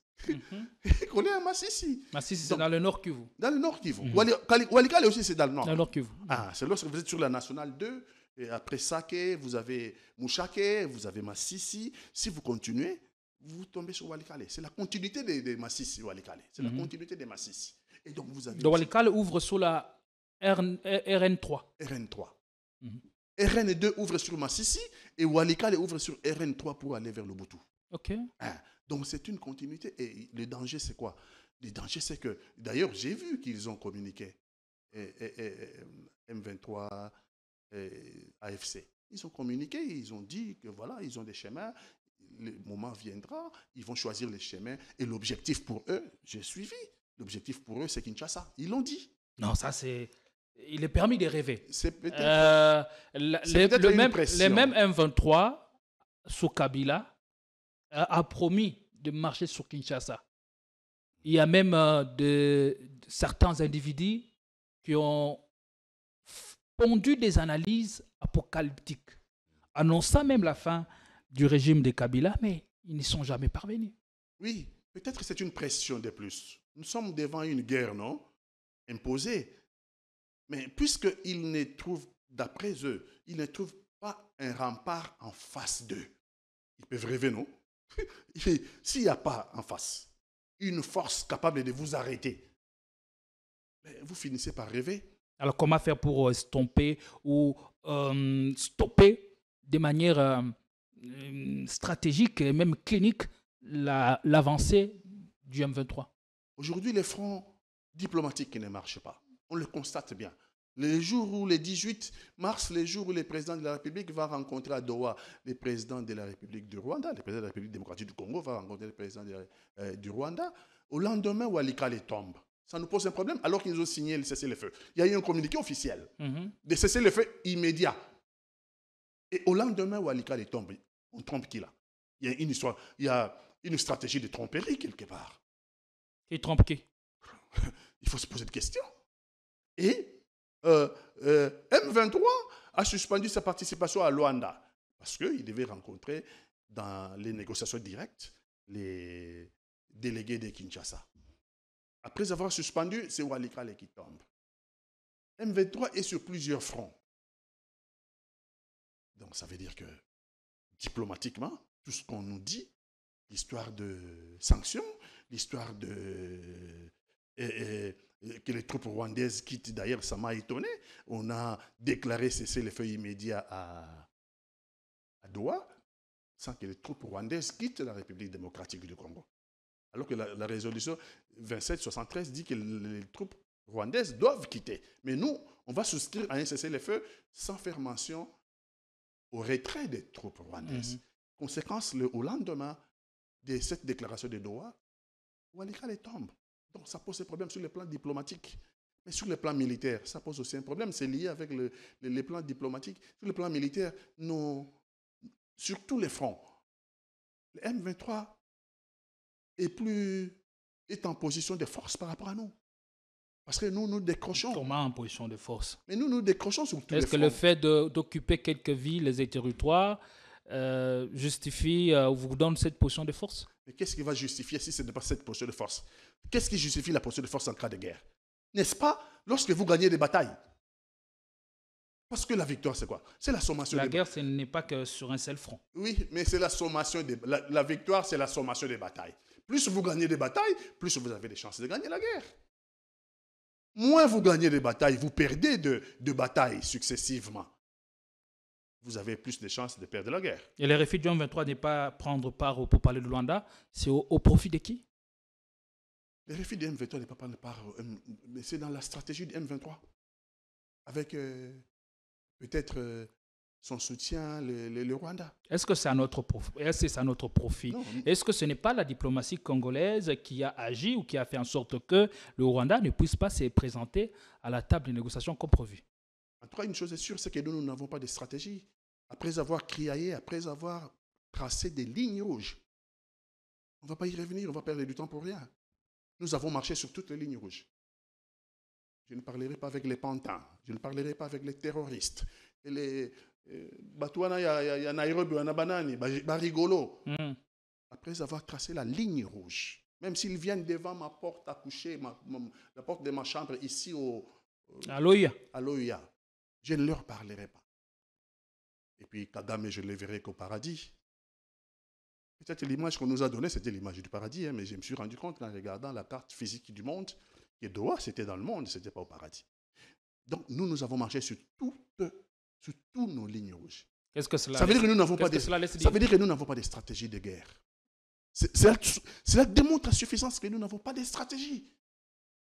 Collé à Massissi. Massissi, c'est dans le Nord Kivu. Dans le Nord Kivu. Walikale aussi, c'est dans le Nord. Dans le Nord Kivu. Ah, c'est lorsque vous êtes sur la Nationale 2, et après Sake, vous avez Mouchake, vous avez Massissi. Si vous continuez, vous tombez sur Walikale. C'est la continuité de Massissi, Walikale. C'est la continuité de Massissi. Et donc, vous avez... Donc, Walikale ouvre sur la RN3. RN3. RN2 ouvre sur Massissi et Walikale ouvre sur RN3 pour aller vers Lubuntu. OK. Donc, c'est une continuité. Et le danger, c'est quoi? Le danger, c'est que... D'ailleurs, j'ai vu qu'ils ont communiqué. M23, AFC. Ils ont communiqué, ils ont dit que voilà, ils ont des chemins. Le moment viendra, ils vont choisir les chemins. Et l'objectif pour eux, j'ai suivi. L'objectif pour eux, c'est Kinshasa. Ils l'ont dit. Non, ça, c'est... Il est permis de rêver. C'est peut-être... les mêmes M23, sous Kabila, a promis de marcher sur Kinshasa. Il y a même certains individus qui ont pondu des analyses apocalyptiques, annonçant même la fin du régime de Kabila, mais ils n'y sont jamais parvenus. Oui, peut-être que c'est une pression de plus. Nous sommes devant une guerre, non? Imposée. Mais puisqu'ils ne trouvent, d'après eux, ils ne trouvent pas un rempart en face d'eux, ils peuvent rêver, non? S'il n'y a pas en face une force capable de vous arrêter, vous finissez par rêver. Alors, comment faire pour estomper ou stopper de manière stratégique et même clinique l'avancée du M23? Aujourd'hui, les fronts diplomatiques ne marchent pas. On le constate bien. Le jour où, le 18 mars, le jour où le président de la République va rencontrer à Doha le président de la République du Rwanda, le président de la République démocratique du Congo va rencontrer le président du Rwanda, au lendemain, Walikale tombe. Ça nous pose un problème alors qu'ils ont signé le cessez-le-feu. Il y a eu un communiqué officiel de cessez-le-feu immédiat. Et au lendemain, Walikale tombe. On trompe qui là? Il y a une histoire, il y a une stratégie de tromperie quelque part. Qui trompe qui? Il faut se poser des questions. Et M23 a suspendu sa participation à Luanda parce qu'il devait rencontrer dans les négociations directes les délégués de Kinshasa. Après avoir suspendu, c'est Walikale qui tombe. M23 est sur plusieurs fronts. Donc ça veut dire que diplomatiquement, tout ce qu'on nous dit, l'histoire de sanctions, l'histoire de... que les troupes rwandaises quittent, d'ailleurs, ça m'a étonné. On a déclaré cessez-le-feu immédiat à Doha, sans que les troupes rwandaises quittent la République démocratique du Congo. Alors que la résolution 2773 dit que les troupes rwandaises doivent quitter. Mais nous, on va souscrire à un cessez-le-feu sans faire mention au retrait des troupes rwandaises. Conséquence, au lendemain de cette déclaration de Doha, Walikale tombe. Donc ça pose un problème sur le plan diplomatique. Mais sur le plan militaire, ça pose aussi un problème. C'est lié avec les plans diplomatiques. Sur le plan militaire, sur tous les fronts, le M23 est en position de force par rapport à nous. Parce que nous décrochons. Comment en position de force? Mais nous décrochons sur tous les fronts. Est-ce que le fait d'occuper quelques villes et territoires justifie, vous donne cette position de force? Mais qu'est-ce qui va justifier si ce n'est pas cette position de force? Qu'est-ce qui justifie la position de force en cas de guerre? N'est-ce pas lorsque vous gagnez des batailles? Parce que la victoire, c'est quoi? C'est la sommation des batailles. La guerre, ce n'est pas que sur un seul front. Oui, mais c'est la sommation des... La victoire, c'est la sommation des batailles. Plus vous gagnez des batailles, plus vous avez des chances de gagner la guerre. Moins vous gagnez des batailles, vous perdez de batailles successivement, vous avez plus de chances de perdre la guerre. Et le refus du M23 n'est pas prendre part pour parler de Luanda, c'est au profit de qui? Le refus du M23 n'est pas prendre part, mais c'est dans la stratégie du M23. Avec peut-être son soutien, le Rwanda. Est-ce que c'est à notre profit? Non. Est-ce que ce n'est pas la diplomatie congolaise qui a agi ou qui a fait en sorte que le Rwanda ne puisse pas se présenter à la table de négociation comme prévu? En tout cas, une chose est sûre, c'est que nous n'avons pas de stratégie. Après avoir criaillé, après avoir tracé des lignes rouges, on ne va pas y revenir, on va perdre du temps pour rien. Nous avons marché sur toutes les lignes rouges. Je ne parlerai pas avec les pantins, je ne parlerai pas avec les terroristes. Et les Batouana, il y a Nairobi, il y a Banani, Barigolo. Après avoir tracé la ligne rouge, même s'ils viennent devant ma porte à coucher, la porte de ma chambre ici à l'OIA, je ne leur parlerai pas. Et puis Kagame, je ne le verrai qu'au paradis. Peut-être l'image qu'on nous a donnée, c'était l'image du paradis, hein, mais je me suis rendu compte en regardant la carte physique du monde, que Doha, c'était dans le monde, ce n'était pas au paradis. Donc, nous avons marché sur toutes nos lignes rouges. Qu'est-ce que cela ça veut dire que nous n'avons pas de stratégie de guerre. Cela démontre à suffisance que nous n'avons pas de stratégie.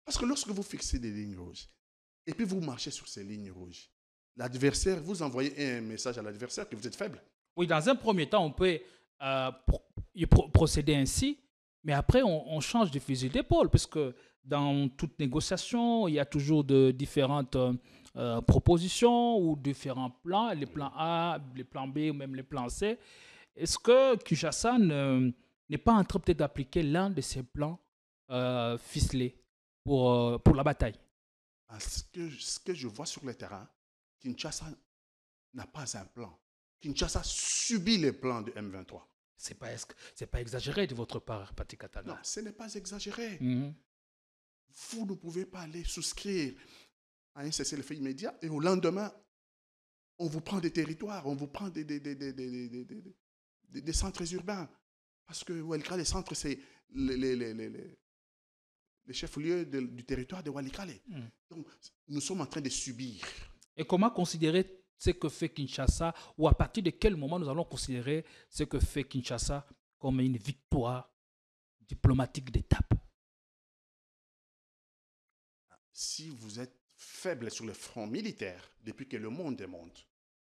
Parce que lorsque vous fixez des lignes rouges, et puis vous marchez sur ces lignes rouges, l'adversaire, vous envoyez un message à l'adversaire que vous êtes faible. Oui, dans un premier temps, on peut procéder ainsi, mais après, on change de fusil d'épaule, parce que dans toute négociation, il y a toujours de différentes propositions ou différents plans, les plans A, les plans B ou même les plans C. Est-ce que Kinshasa n'est pas en train peut-être d'appliquer l'un de ces plans ficelés pour la bataille? Ce que je vois sur le terrain, Kinshasa n'a pas un plan. Kinshasa subit les plans de M23. C'est pas exagéré de votre part, Patrick Katana? Non, ce n'est pas exagéré. Vous ne pouvez pas aller souscrire à un cessez-le-feu immédiat et au lendemain, on vous prend des territoires, on vous prend des centres urbains. Parce que Walikale, les centres, c'est les chefs-lieux du territoire de Walikale. Donc, nous sommes en train de subir. Et comment considérer ce que fait Kinshasa, ou à partir de quel moment nous allons considérer ce que fait Kinshasa comme une victoire diplomatique d'étape? Si vous êtes faible sur le front militaire, depuis que le monde est monde,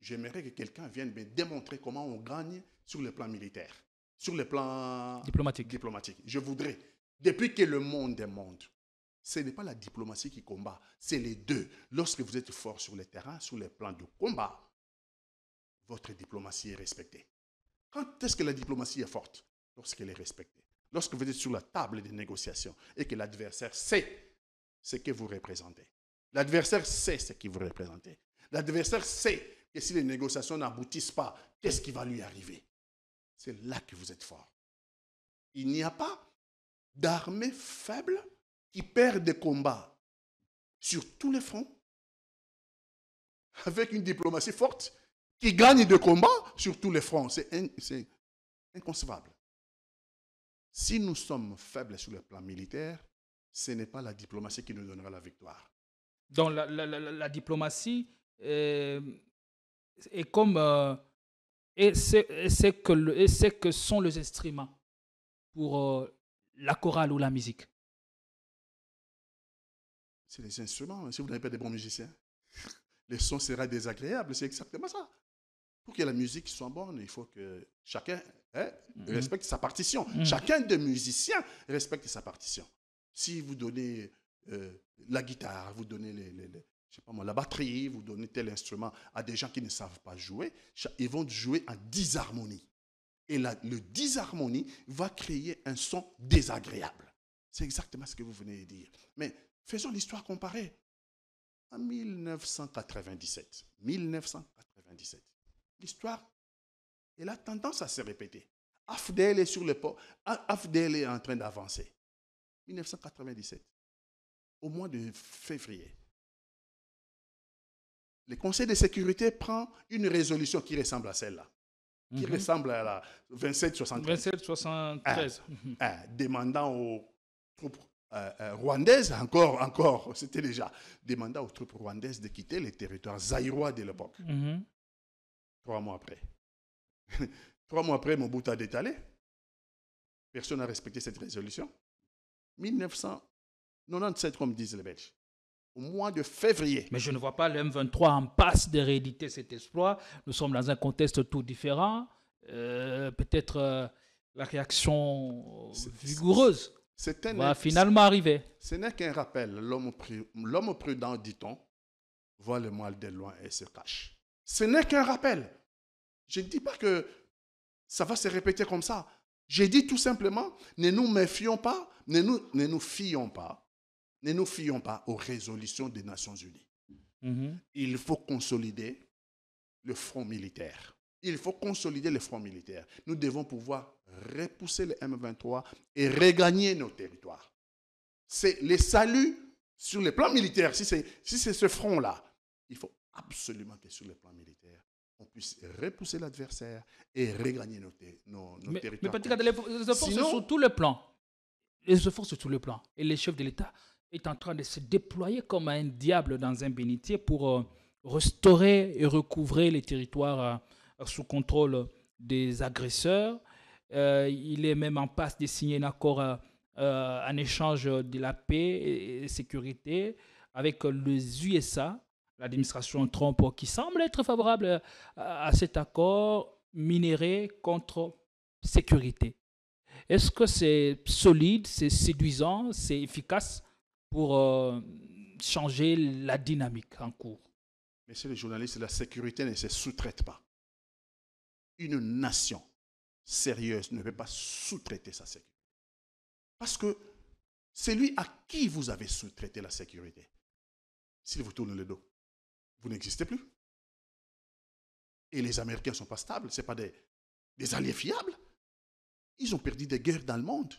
j'aimerais que quelqu'un vienne me démontrer comment on gagne sur le plan militaire, sur le plan diplomatique. Je voudrais, depuis que le monde est monde, ce n'est pas la diplomatie qui combat, c'est les deux. Lorsque vous êtes fort sur le terrain, sur les plans de combat, votre diplomatie est respectée. Quand est-ce que la diplomatie est forte? Lorsqu'elle est respectée. Lorsque vous êtes sur la table des négociations et que l'adversaire sait ce que vous représentez. L'adversaire sait ce que vous représentez. L'adversaire sait que si les négociations n'aboutissent pas, qu'est-ce qui va lui arriver? C'est là que vous êtes fort. Il n'y a pas d'armée faible qui perd des combats sur tous les fronts, avec une diplomatie forte, qui gagne des combats sur tous les fronts. C'est inconcevable. Si nous sommes faibles sur le plan militaire, ce n'est pas la diplomatie qui nous donnera la victoire. Donc la diplomatie est comme... et c'est que sont les instruments pour la chorale ou la musique? C'est les instruments. Si vous n'avez pas de bons musiciens, le son sera désagréable. C'est exactement ça. Pour que la musique soit bonne, il faut que chacun respecte sa partition. Chacun des musiciens respecte sa partition. Si vous donnez la guitare, vous donnez je sais pas moi, la batterie, vous donnez tel instrument à des gens qui ne savent pas jouer, ils vont jouer en disharmonie. Et le disharmonie va créer un son désagréable. C'est exactement ce que vous venez de dire. Mais faisons l'histoire comparée. En 1997, l'histoire, elle a tendance à se répéter. AFDL est sur le port, AFDL est en train d'avancer. 1997, au mois de février, le Conseil de sécurité prend une résolution qui ressemble à celle-là, qui ressemble à la 2773. Demandant aux troupes rwandaises, encore, c'était déjà, demandant aux troupes rwandaises de quitter les territoires zaïrois de l'époque. 3 mois après. 3 mois après, Mobutu a détalé. Personne n'a respecté cette résolution. 1997, comme disent les Belges. au mois de février. Mais je ne vois pas le M23 en passe de rééditer cet exploit. Nous sommes dans un contexte tout différent. Peut-être la réaction vigoureuse va finalement arriver. Ce n'est qu'un rappel. L'homme prudent, dit-on, voit le mal de loin et se cache. Ce n'est qu'un rappel. Je ne dis pas que ça va se répéter comme ça. J'ai dit tout simplement, ne nous méfions pas, ne nous fions pas aux résolutions des Nations Unies. Il faut consolider le front militaire. Il faut consolider le front militaire. Nous devons pouvoir repousser le M23 et regagner nos territoires. C'est le salut sur le plan militaire. Si c'est ce front-là, il faut absolument que sur le plan militaire, on puisse repousser l'adversaire et regagner nos territoires. Mais Patrick, les efforts sont sur tout le plan. Les efforts sur tout le plan. Et le chef de l'État est en train de se déployer comme un diable dans un bénitier pour restaurer et recouvrer les territoires sous contrôle des agresseurs. Il est même en passe de signer un accord en échange de la paix et sécurité avec les USA, l'administration Trump, qui semble être favorable à cet accord minéré contre sécurité. Est-ce que c'est solide, c'est séduisant, c'est efficace pour changer la dynamique en cours? Messieurs les journalistes, la sécurité ne se sous-traite pas. Une nation sérieuse ne peut pas sous-traiter sa sécurité. Parce que c'est lui à qui vous avez sous-traité la sécurité. S'il vous tourne le dos, vous n'existez plus. Et les Américains ne sont pas stables, ce ne sont pas des alliés fiables. Ils ont perdu des guerres dans le monde.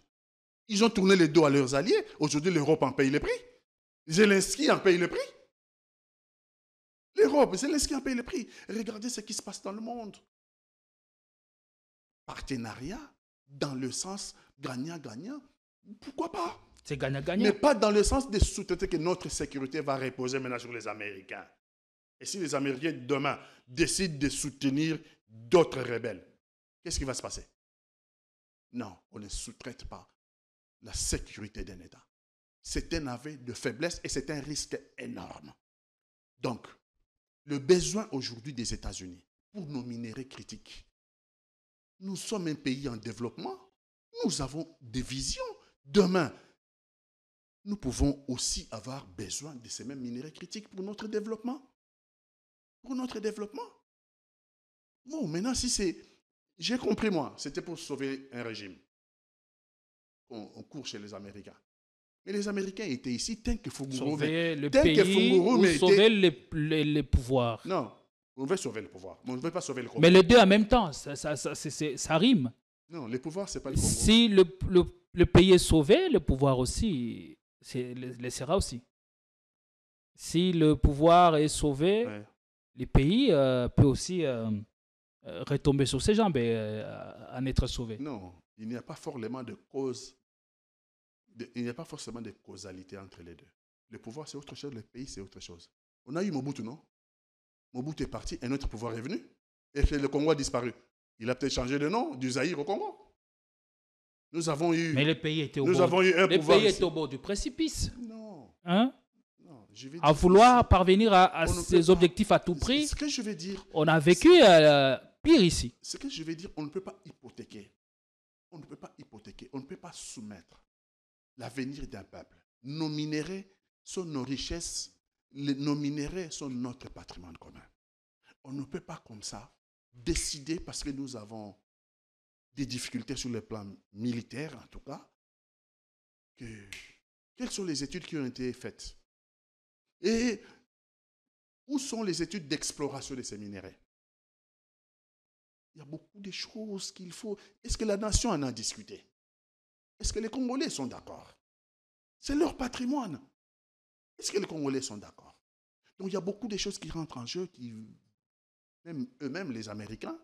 Ils ont tourné le dos à leurs alliés. Aujourd'hui, l'Europe en paye le prix. Zelensky en paye le prix. L'Europe, Zelensky en paye le prix. Regardez ce qui se passe dans le monde. Partenariat dans le sens gagnant-gagnant. Pourquoi pas? C'est gagnant-gagnant. Mais pas dans le sens de sous-traiter que notre sécurité va reposer maintenant sur les Américains. Et si les Américains, demain, décident de soutenir d'autres rebelles, qu'est-ce qui va se passer? Non, on ne sous-traite pas la sécurité d'un État. C'est un aveu de faiblesse et c'est un risque énorme. Donc, le besoin aujourd'hui des États-Unis pour nos minéraux critiques, nous sommes un pays en développement, nous avons des visions. Demain, nous pouvons aussi avoir besoin de ces mêmes minéraux critiques pour notre développement. Pour notre développement. Bon, maintenant, si c'est... J'ai compris, moi, c'était pour sauver un régime. On court chez les Américains. Mais les Américains étaient ici tant que Funguro... Sauver le pays ou sauver les pouvoirs. Non, on veut sauver le pouvoir. On ne veut pas sauver le Congo. Mais les deux en même temps, ça rime. Non, le pouvoir, ce n'est pas le Congo. Si le pays est sauvé, le pouvoir aussi le sera aussi. Si le pouvoir est sauvé, ouais, le pays peut aussi retomber sur ses jambes et en être sauvé. Non, il n'y a pas forcément de cause. Il n'y a pas forcément de causalité entre les deux. Le pouvoir, c'est autre chose, le pays, c'est autre chose. On a eu Mobutu, non? Mobutu est parti, un autre pouvoir est venu. Et le Congo a disparu. Il a peut-être changé de nom, du Zaïre au Congo. Nous avons eu... Mais le pays était au bord du précipice. Non. Hein? Non, je vais dire à vouloir parvenir à ses objectifs à tout prix. Ce que je vais dire... On a vécu pire ici. Ce que je vais dire, on ne peut pas hypothéquer. On ne peut pas hypothéquer. On ne peut pas soumettre l'avenir d'un peuple. Nos minéraux sont nos richesses. Nos minéraux sont notre patrimoine commun. On ne peut pas comme ça décider, parce que nous avons des difficultés sur le plan militaire, en tout cas, quelles sont les études qui ont été faites? Et où sont les études d'exploration de ces minéraux? Il y a beaucoup de choses qu'il faut... Est-ce que la nation en a discuté? Est-ce que les Congolais sont d'accord? C'est leur patrimoine. Est-ce que les Congolais sont d'accord? Donc il y a beaucoup de choses qui rentrent en jeu, même eux-mêmes, les Américains,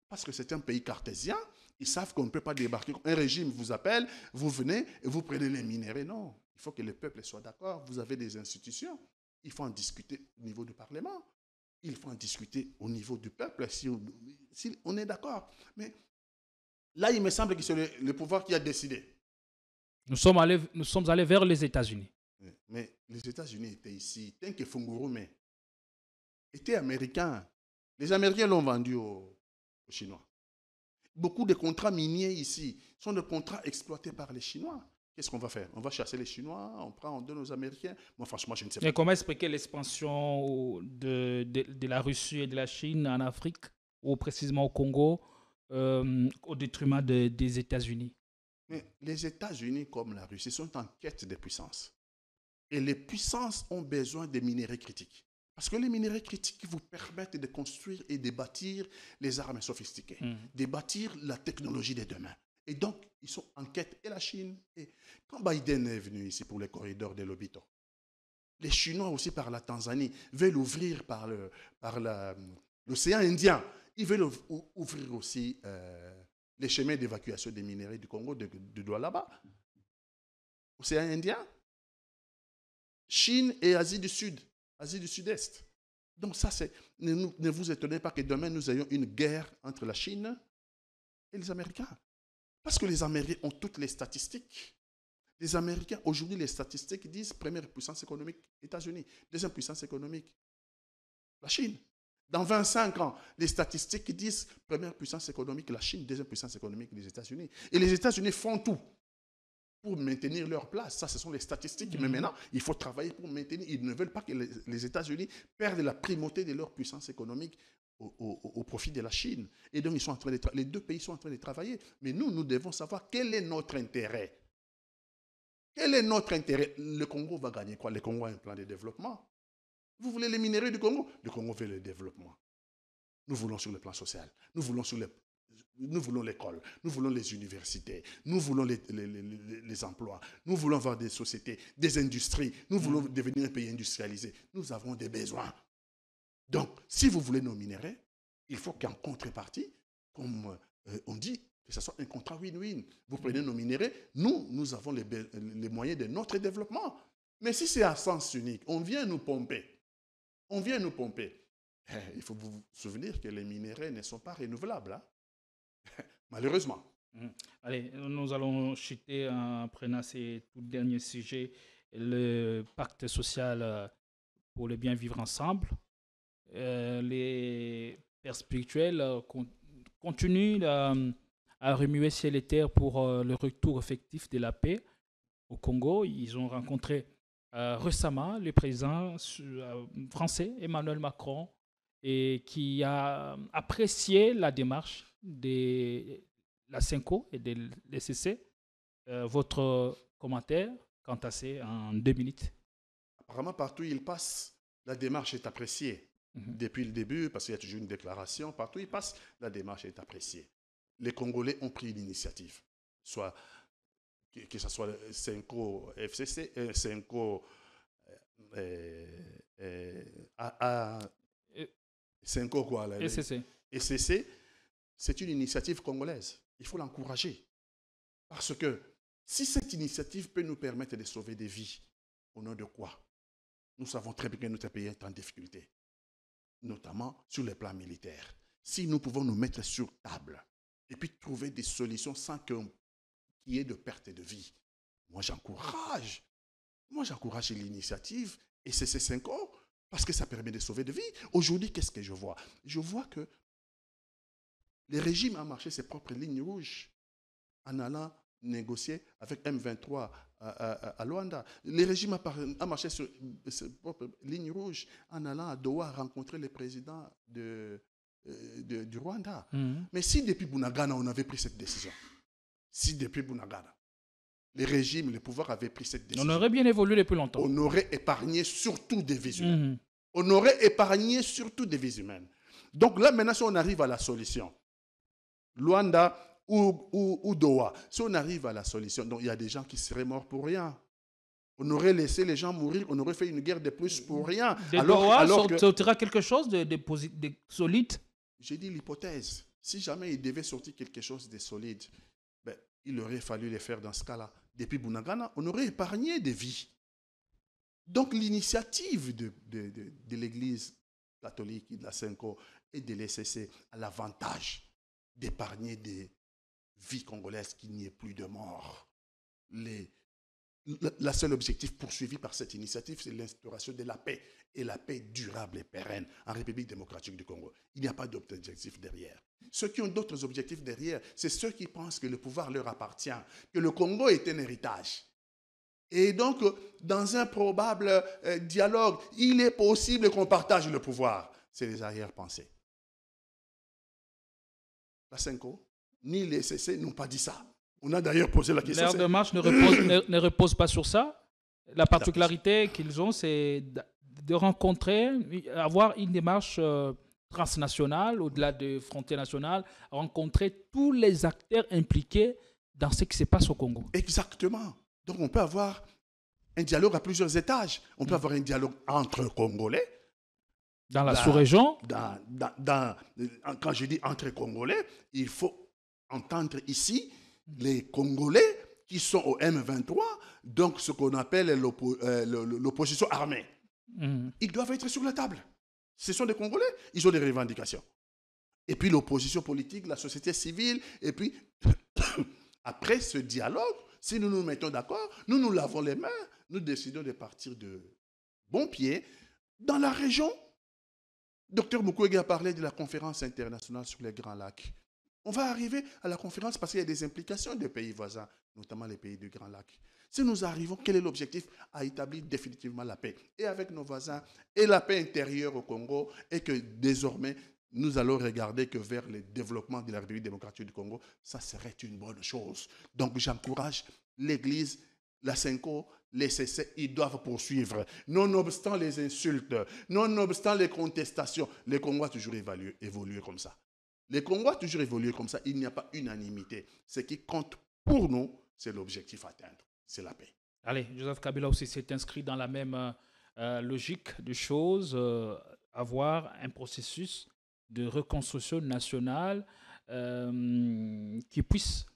parce que c'est un pays cartésien, ils savent qu'on ne peut pas débarquer. Un régime vous appelle, vous venez et vous prenez les minéraux. Non, il faut que le peuple soit d'accord. Vous avez des institutions. Il faut en discuter au niveau du Parlement. Il faut en discuter au niveau du peuple, si on est d'accord. Mais là, il me semble que c'est le pouvoir qui a décidé. Nous sommes allés vers les États-Unis. Mais les États-Unis étaient ici. Tant que Fungurume était américain. Les Américains l'ont vendu aux Chinois. Beaucoup de contrats miniers ici sont des contrats exploités par les Chinois. Qu'est-ce qu'on va faire? On va chasser les Chinois, on donne aux Américains. Moi, franchement, je ne sais pas. Et comment expliquer l'expansion de la Russie et de la Chine en Afrique, ou précisément au Congo, au détriment des États-Unis? Mais les États-Unis, comme la Russie, sont en quête de puissance. Et les puissances ont besoin de minéraux critiques. Parce que les minéraux critiques vous permettent de construire et de bâtir les armes sophistiquées, de bâtir la technologie de demain. Et donc, ils sont en quête. Et la Chine. Et quand Biden est venu ici pour les corridors de l'Obito, les Chinois aussi par la Tanzanie veulent ouvrir par l'océan Indien. Ils veulent ouvrir aussi les chemins d'évacuation des minéraux du Congo, de Douala, océan Indien, Chine et Asie du Sud, Asie du Sud-Est. Donc ça, ne vous étonnez pas que demain, nous ayons une guerre entre la Chine et les Américains. Parce que les Américains ont toutes les statistiques. Les Américains, aujourd'hui, les statistiques disent première puissance économique, États-Unis. Deuxième puissance économique, la Chine. Dans 25 ans, les statistiques disent première puissance économique, la Chine, deuxième puissance économique, les États-Unis. Et les États-Unis font tout pour maintenir leur place. Ça, ce sont les statistiques. Mais maintenant, il faut travailler pour maintenir. Ils ne veulent pas que les États-Unis perdent la primauté de leur puissance économique au profit de la Chine. Et donc, les deux pays sont en train de travailler. Mais nous devons savoir quel est notre intérêt. Quel est notre intérêt? Le Congo va gagner quoi? Le Congo a un plan de développement. Vous voulez les minéraux du Congo? Le Congo veut le développement. Nous voulons sur le plan social. Nous voulons l'école. Nous voulons les universités. Nous voulons les emplois. Nous voulons avoir des sociétés, des industries. Nous voulons devenir un pays industrialisé. Nous avons des besoins. Donc, si vous voulez nos minéraux, il faut qu'en contrepartie, comme on dit, que ce soit un contrat win-win. Vous prenez nos minéraux, nous avons les moyens de notre développement. Mais si c'est à sens unique, on vient nous pomper. Il faut vous souvenir que les minéraux ne sont pas renouvelables. Hein? Malheureusement. Allez, nous allons chuter en prenant ces tout derniers sujets. Le pacte social pour le bien vivre ensemble. Les pères spirituels continuent à remuer ciel et terre pour le retour effectif de la paix au Congo. Ils ont rencontré récemment le président français Emmanuel Macron et qui a apprécié la démarche de la CENCO et de l'ECC. Votre commentaire quant à ça en 2 minutes? Apparemment, partout où il passe, la démarche est appréciée. Depuis le début, parce qu'il y a toujours une déclaration, partout où il passe, la démarche est appréciée. Les Congolais ont pris l'initiative, soit que ce soit CENCO FCC, CENCO CENCO quoi là, ECC, c'est une initiative congolaise. Il faut l'encourager. Parce que si cette initiative peut nous permettre de sauver des vies, au nom de quoi? Nous savons très bien que notre pays est en difficulté, notamment sur le plan militaire. Si nous pouvons nous mettre sur table et puis trouver des solutions sans qu'il y ait de perte de vie, moi j'encourage l'initiative et c'est ces 5 ans parce que ça permet de sauver des vies. Aujourd'hui, qu'est-ce que je vois? Je vois que le régime a marché ses propres lignes rouges en allant négocier avec M23 à Luanda. Le régime a marché sur ses propres lignes rouges en allant à Doha rencontrer le président du Rwanda. Mais si depuis Bunagana, on avait pris cette décision, si depuis Bunagana, les régimes, le pouvoir avait pris cette décision, on aurait bien évolué depuis longtemps. On aurait épargné surtout des vies humaines. On aurait épargné surtout des vies humaines. Donc là, maintenant, si on arrive à la solution, Luanda ou Doha, si on arrive à la solution, donc il y a des gens qui seraient morts pour rien. On aurait laissé les gens mourir, on aurait fait une guerre de plus pour rien. Alors sortira quelque chose de solide? J'ai dit l'hypothèse. Si jamais il devait sortir quelque chose de solide, ben, il aurait fallu le faire dans ce cas-là. Depuis Bunagana, on aurait épargné des vies. Donc l'initiative de l'Église catholique, de la CENCO et de l'ECC a l'avantage d'épargner des vies congolaises, qu'il n'y ait plus de morts. Le seul objectif poursuivi par cette initiative, c'est l'instauration de la paix, et la paix durable et pérenne en République démocratique du Congo. Il n'y a pas d'autres objectifs derrière. Ceux qui ont d'autres objectifs derrière, c'est ceux qui pensent que le pouvoir leur appartient, que le Congo est un héritage. Et donc, dans un probable dialogue, il est possible qu'on partage le pouvoir. C'est les arrière-pensées. La Senko, ni les CC n'ont pas dit ça. On a d'ailleurs posé la question. L'air de marche ne repose pas sur ça. La particularité qu'ils ont, c'est de rencontrer, avoir une démarche transnationale, au-delà des frontières nationales, rencontrer tous les acteurs impliqués dans ce qui se passe au Congo. Exactement. Donc on peut avoir un dialogue à plusieurs étages. On peut avoir un dialogue entre Congolais. Dans la sous-région. Quand je dis entre Congolais, il faut entendre ici les Congolais qui sont au M23, donc ce qu'on appelle l'opposition armée. Ils doivent être sur la table. Ce sont des Congolais, ils ont des revendications. Et puis l'opposition politique, la société civile, et puis après ce dialogue, si nous nous mettons d'accord, nous nous lavons les mains, nous décidons de partir de bon pied dans la région. Dr Mukwege a parlé de la conférence internationale sur les Grands Lacs. On va arriver à la conférence parce qu'il y a des implications des pays voisins, notamment les pays du Grand Lac. Si nous arrivons, quel est l'objectif? À établir définitivement la paix, et avec nos voisins, et la paix intérieure au Congo, et que désormais, nous allons regarder que vers le développement de la République démocratique du Congo, ça serait une bonne chose. Donc j'encourage l'Église, la Senko, les CC, ils doivent poursuivre. Nonobstant les insultes, nonobstant les contestations, les Congos ont toujours évolué comme ça. Les Congos ont toujours évolué comme ça. Il n'y a pas unanimité. Ce qui compte pour nous, c'est l'objectif à atteindre. C'est la paix. Allez, Joseph Kabila aussi s'est inscrit dans la même logique de choses, avoir un processus de reconstruction nationale qui puisse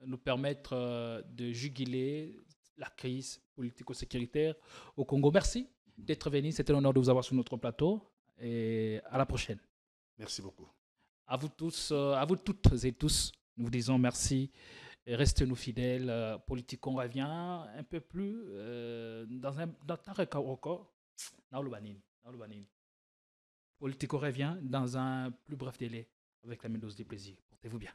nous permettre de juguler la crise politico-sécuritaire au Congo. Merci d'être venu. C'était un honneur de vous avoir sur notre plateau. Et à la prochaine. Merci beaucoup. À vous tous, à vous toutes et tous, nous vous disons merci. Restez-nous fidèles. Politique, on revient un peu plus dans un record. Politique, on revient dans un plus bref délai avec la même dose de plaisir. Portez-vous bien.